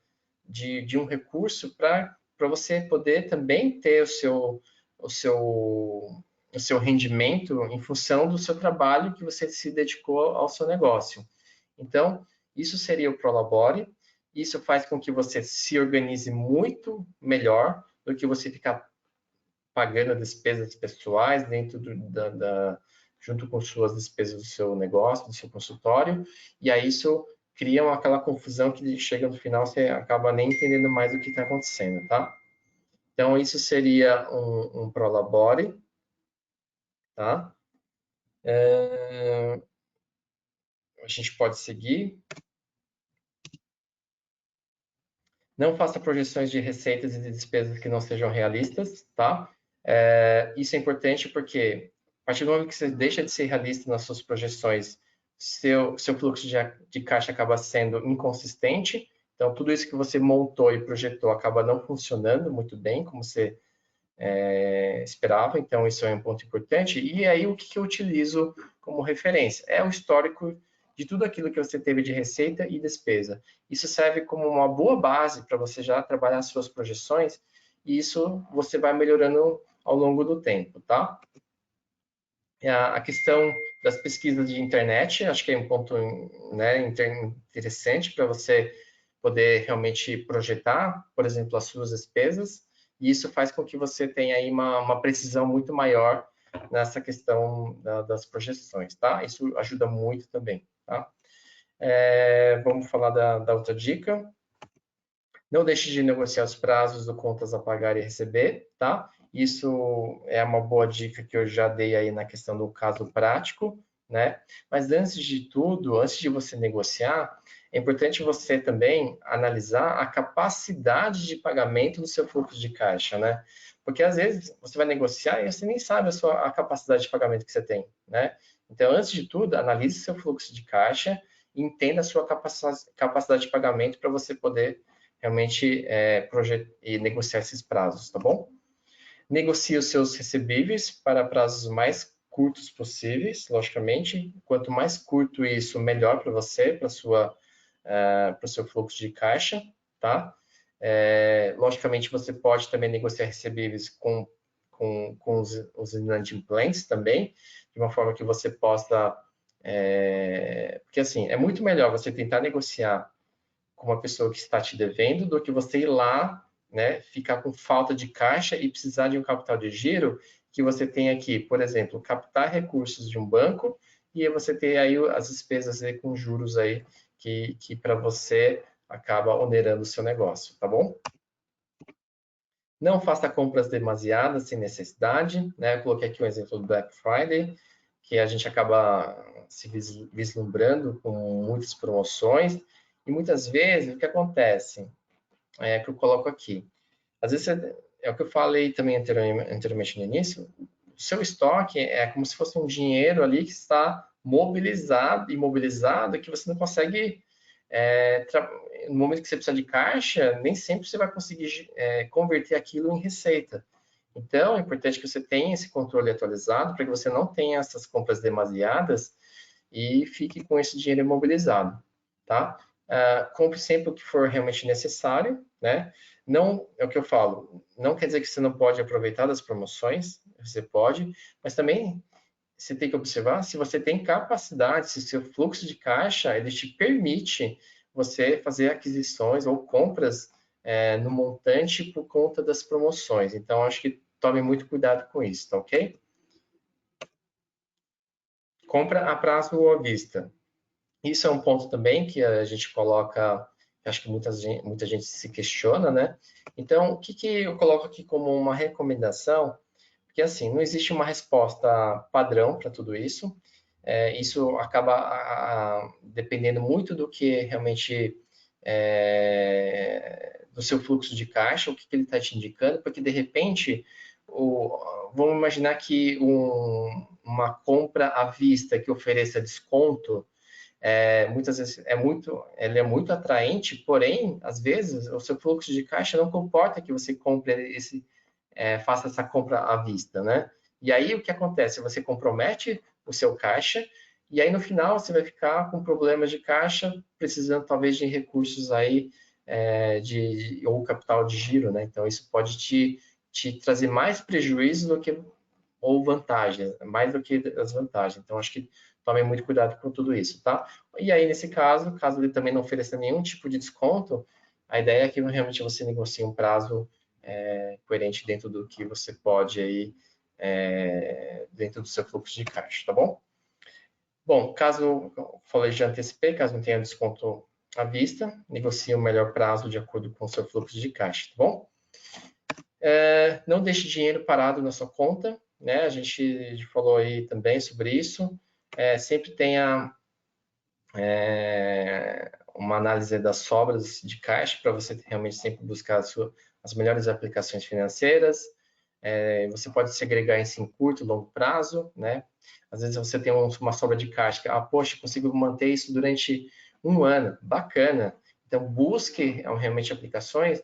de um recurso para você poder também ter o seu rendimento em função do seu trabalho que você se dedicou ao seu negócio. Então, isso seria o Prolabore. Isso faz com que você se organize muito melhor do que você ficar pagando despesas pessoais dentro junto com suas despesas do seu negócio, do seu consultório. E aí isso cria aquela confusão que chega no final você acaba nem entendendo mais o que está acontecendo, tá? Então, isso seria um Prolabore, tá? A gente pode seguir. Não faça projeções de receitas e de despesas que não sejam realistas, tá? Isso é importante porque a partir do momento que você deixa de ser realista nas suas projeções, seu fluxo de caixa acaba sendo inconsistente. Então, tudo isso que você montou e projetou acaba não funcionando muito bem, como você esperava. Então, isso é um ponto importante. E aí, o que eu utilizo como referência? É o histórico de tudo aquilo que você teve de receita e despesa. Isso serve como uma boa base para você já trabalhar suas projeções e isso você vai melhorando ao longo do tempo, tá? A questão das pesquisas de internet, acho que é um ponto, né, interessante para você poder realmente projetar, por exemplo, as suas despesas, e isso faz com que você tenha aí uma precisão muito maior nessa questão das projeções, tá? Isso ajuda muito também, tá? Vamos falar da outra dica. Não deixe de negociar os prazos do contas a pagar e receber, tá? Isso é uma boa dica que eu já dei aí na questão do caso prático, né? Mas antes de tudo, antes de você negociar, é importante você também analisar a capacidade de pagamento do seu fluxo de caixa, né? Porque às vezes você vai negociar e você nem sabe a capacidade de pagamento que você tem, né? Então, antes de tudo, analise seu fluxo de caixa e entenda a sua capacidade de pagamento para você poder realmente e negociar esses prazos, tá bom? Negocie os seus recebíveis para prazos mais curtos possíveis, logicamente. Quanto mais curto isso, melhor para você, para o seu fluxo de caixa, tá? Logicamente, você pode também negociar recebíveis com os inadimplentes também, de uma forma que você possa... porque, assim, é muito melhor você tentar negociar com uma pessoa que está te devendo do que você ir lá, né, ficar com falta de caixa e precisar de um capital de giro que você tem aqui, por exemplo, captar recursos de um banco e você ter aí as despesas aí com juros aí que para você acaba onerando o seu negócio, tá bom? Não faça compras demasiadas sem necessidade, né? Eu coloquei aqui um exemplo do Black Friday, que a gente acaba se vislumbrando com muitas promoções e muitas vezes o que acontece que eu coloco aqui. Às vezes é o que eu falei também anteriormente no início, o seu estoque é como se fosse um dinheiro ali que está imobilizado, que você não consegue no momento que você precisa de caixa, nem sempre você vai conseguir converter aquilo em receita. Então, é importante que você tenha esse controle atualizado para que você não tenha essas compras demasiadas e fique com esse dinheiro imobilizado, tá? Compre sempre o que for realmente necessário, né? Não, é o que eu falo, não quer dizer que você não pode aproveitar das promoções, você pode, mas também você tem que observar se você tem capacidade, se o seu fluxo de caixa, ele te permite você fazer aquisições ou compras no montante por conta das promoções. Então, acho que tome muito cuidado com isso, tá ok? Compra a prazo ou à vista. Isso é um ponto também que a gente coloca, acho que muita gente se questiona, né? Então, o que, que eu coloco aqui como uma recomendação? Porque, assim, não existe uma resposta padrão para tudo isso. Isso acaba dependendo muito do que realmente do seu fluxo de caixa, o que, que ele está te indicando, porque de repente, vamos imaginar que uma compra à vista que ofereça desconto muitas vezes ele é muito atraente, porém, às vezes, o seu fluxo de caixa não comporta que você compre faça essa compra à vista, né? E aí o que acontece? Você compromete o seu caixa e aí no final você vai ficar com problemas de caixa, precisando talvez de recursos aí ou capital de giro, né? Então isso pode te trazer mais prejuízo do que ou vantagens, mais do que as vantagens. Então acho que tomem muito cuidado com tudo isso, tá? E aí nesse caso ele também não ofereça nenhum tipo de desconto, a ideia é que realmente você negocie um prazo coerente dentro do que você pode aí, dentro do seu fluxo de caixa, tá bom? Bom, caso, falei já antecipei, caso não tenha desconto à vista, negocie o melhor prazo de acordo com o seu fluxo de caixa, tá bom? Não deixe dinheiro parado na sua conta, né? A gente falou aí também sobre isso. Sempre tenha uma análise das sobras de caixa para você realmente sempre buscar as melhores aplicações financeiras. Você pode segregar isso em curto e longo prazo, né? Às vezes você tem uma sobra de caixa, poxa, consigo manter isso durante um ano, bacana. Então busque realmente aplicações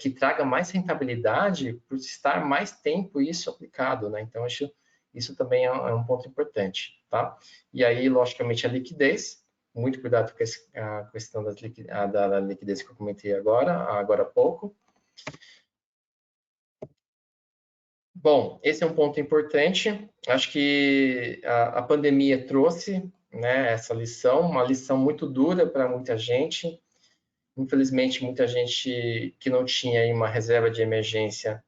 que traga mais rentabilidade por estar mais tempo isso aplicado, né? Então acho isso também é um ponto importante, tá? E aí, logicamente, a liquidez, muito cuidado com a questão da liquidez que eu comentei agora há pouco. Bom, esse é um ponto importante. Acho que a pandemia trouxe, né, essa lição, uma lição muito dura para muita gente. Infelizmente, muita gente que não tinha aí uma reserva de emergência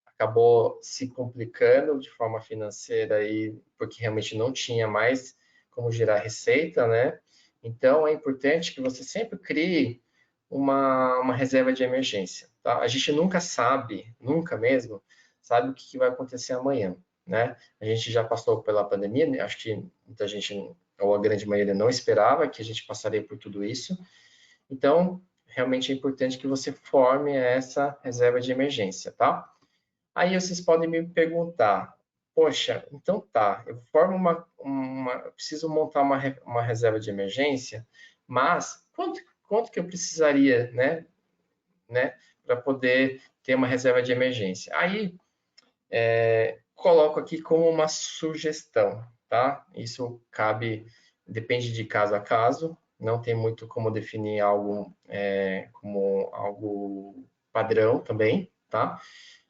acabou se complicando de forma financeira aí, porque realmente não tinha mais como gerar receita, né? Então, é importante que você sempre crie uma reserva de emergência, tá? A gente nunca sabe, nunca mesmo, sabe o que vai acontecer amanhã, né? A gente já passou pela pandemia, né? Acho que muita gente, ou a grande maioria, não esperava que a gente passaria por tudo isso. Então, realmente é importante que você forme essa reserva de emergência, tá? Aí vocês podem me perguntar, poxa, então tá, eu formo eu preciso montar uma reserva de emergência, mas quanto que eu precisaria, né, para poder ter uma reserva de emergência? Aí coloco aqui como uma sugestão, tá? Isso depende de caso a caso, não tem muito como definir algo como algo padrão também, tá?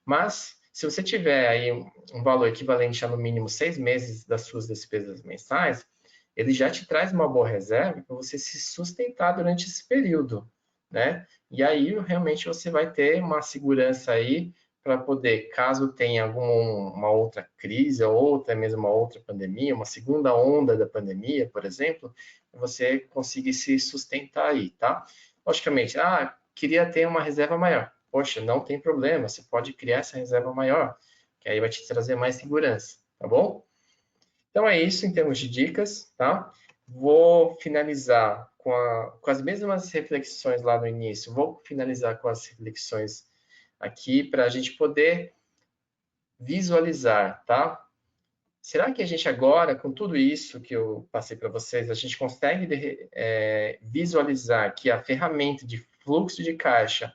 Mas, se você tiver aí um valor equivalente a no mínimo 6 meses das suas despesas mensais, ele já te traz uma boa reserva para você se sustentar durante esse período, né? E aí, realmente, você vai ter uma segurança aí para poder, caso tenha alguma outra crise ou até mesmo uma outra pandemia, uma segunda onda da pandemia, por exemplo, você conseguir se sustentar aí, tá? Logicamente, queria ter uma reserva maior. Poxa, não tem problema, você pode criar essa reserva maior, que aí vai te trazer mais segurança, tá bom? Então é isso em termos de dicas, tá? Vou finalizar com as mesmas reflexões lá no início, vou finalizar com as reflexões aqui para a gente poder visualizar, tá? Será que a gente agora, com tudo isso que eu passei para vocês, a gente consegue visualizar que a ferramenta de fluxo de caixa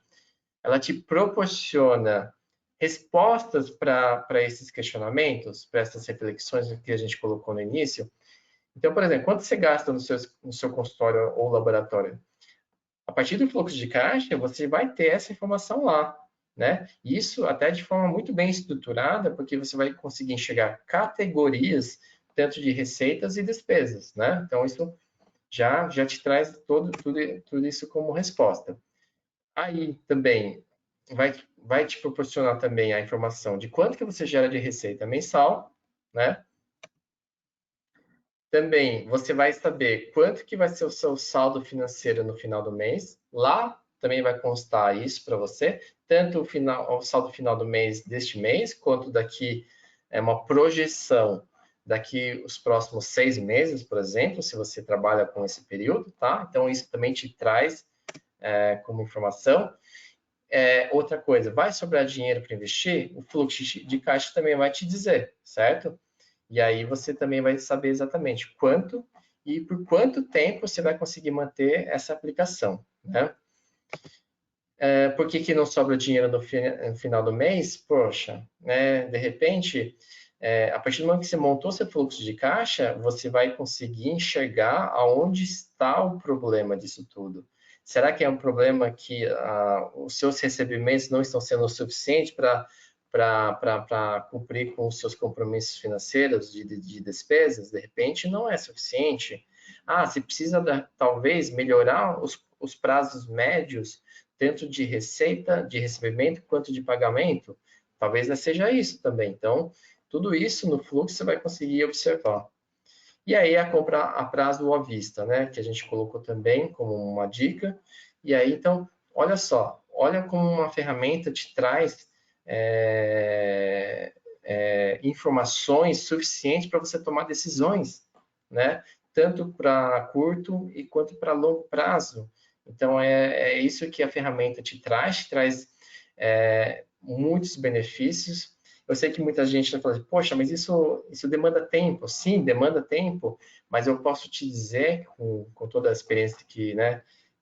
ela te proporciona respostas para esses questionamentos, para essas reflexões que a gente colocou no início. Então, por exemplo, quanto você gasta no seu consultório ou laboratório? A partir do fluxo de caixa, você vai ter essa informação lá, né? Isso até de forma muito bem estruturada, porque você vai conseguir enxergar categorias, tanto de receitas e despesas, né? Então, isso já te traz tudo isso como resposta. Aí também vai te proporcionar também a informação de quanto que você gera de receita mensal, né? Também você vai saber quanto que vai ser o seu saldo financeiro no final do mês. Lá também vai constar isso para você, tanto o saldo final do mês deste mês, quanto daqui é uma projeção daqui os próximos 6 meses, por exemplo, se você trabalha com esse período, tá? Então isso também te traz como informação. Outra coisa, vai sobrar dinheiro para investir? O fluxo de caixa também vai te dizer, certo? E aí você também vai saber exatamente quanto e por quanto tempo você vai conseguir manter essa aplicação, né? Por que não sobra dinheiro no final do mês? Poxa, né? De repente, a partir do momento que você montou seu fluxo de caixa, você vai conseguir enxergar aonde está o problema disso tudo. Será que é um problema que os seus recebimentos não estão sendo suficientes para cumprir com os seus compromissos financeiros de despesas? De repente, não é suficiente. Você precisa, talvez, melhorar os prazos médios, tanto de receita, de recebimento, quanto de pagamento. Talvez seja isso também. Então, tudo isso no fluxo você vai conseguir observar. E aí a compra a prazo ou à vista, né? Que a gente colocou também como uma dica. E aí, então, olha só, olha como uma ferramenta te traz informações suficientes para você tomar decisões, né? Tanto para curto e quanto para longo prazo. Então, é isso que a ferramenta te traz muitos benefícios. Eu sei que muita gente vai falar assim, poxa, mas isso demanda tempo. Sim, demanda tempo, mas eu posso te dizer, com toda a experiência que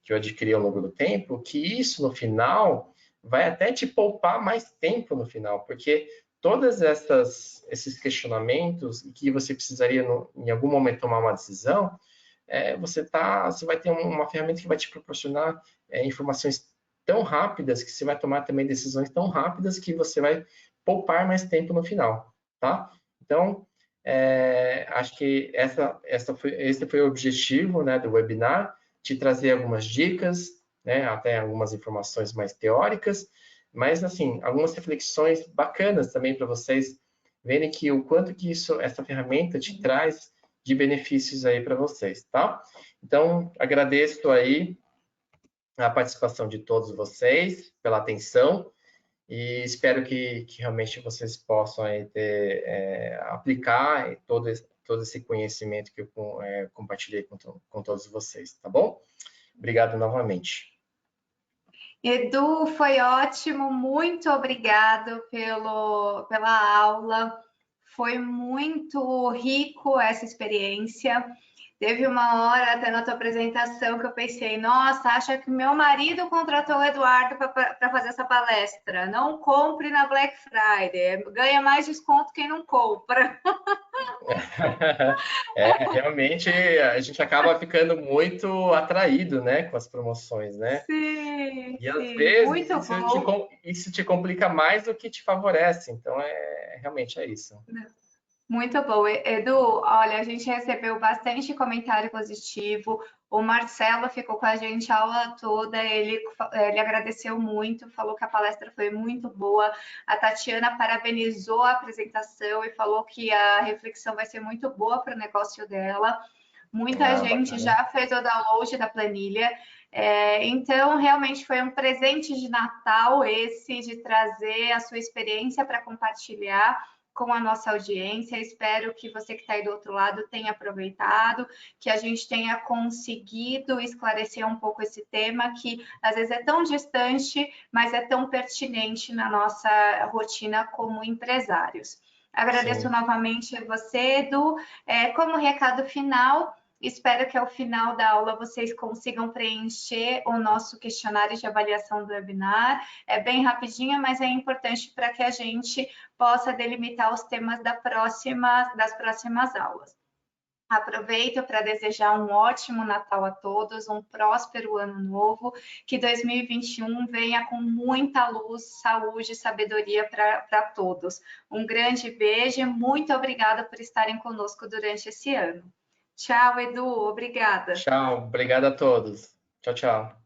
eu adquiri ao longo do tempo, que isso no final vai até te poupar mais tempo no final, porque todos esses questionamentos que você precisaria em algum momento tomar uma decisão, você vai ter uma ferramenta que vai te proporcionar informações tão rápidas que você vai tomar também decisões tão rápidas que você vai poupar mais tempo no final, tá? Então, acho que esse foi o objetivo, né, do webinar, te trazer algumas dicas, né, até algumas informações mais teóricas, mas, assim, algumas reflexões bacanas também para vocês verem que o quanto que essa ferramenta te traz de benefícios aí para vocês, tá? Então, agradeço aí a participação de todos vocês, pela atenção, e espero que realmente vocês possam aí aplicar todo esse conhecimento que eu compartilhei com todos vocês, tá bom? Obrigado novamente. Edu, foi ótimo, muito obrigado pela aula. Foi muito rico essa experiência. Teve uma hora até na tua apresentação que eu pensei, nossa, acha que meu marido contratou o Eduardo para fazer essa palestra. Não compre na Black Friday, ganha mais desconto quem não compra. Realmente a gente acaba ficando muito atraído, né, com as promoções, né? Sim, E às sim, vezes muito bom. isso te complica mais do que te favorece. Então, realmente é isso. Muito bom. Edu, olha, a gente recebeu bastante comentário positivo. O Marcelo ficou com a gente a aula toda, ele agradeceu muito, falou que a palestra foi muito boa. A Tatiana parabenizou a apresentação e falou que a reflexão vai ser muito boa para o negócio dela. Muita gente Bacana. já fez o download da planilha. Então, realmente foi um presente de Natal esse, de trazer a sua experiência para compartilhar com a nossa audiência. Espero que você que está aí do outro lado tenha aproveitado, que a gente tenha conseguido esclarecer um pouco esse tema que às vezes é tão distante, mas é tão pertinente na nossa rotina como empresários. Agradeço Sim. novamente a você, Edu. Como recado final, Espero que ao final da aula vocês consigam preencher o nosso questionário de avaliação do webinar. É bem rapidinho, mas é importante para que a gente possa delimitar os temas das próximas aulas. Aproveito para desejar um ótimo Natal a todos, um próspero ano novo, que 2021 venha com muita luz, saúde e sabedoria para todos. Um grande beijo e muito obrigada por estarem conosco durante esse ano. Tchau, Edu, obrigada. Tchau, obrigado a todos. Tchau, tchau.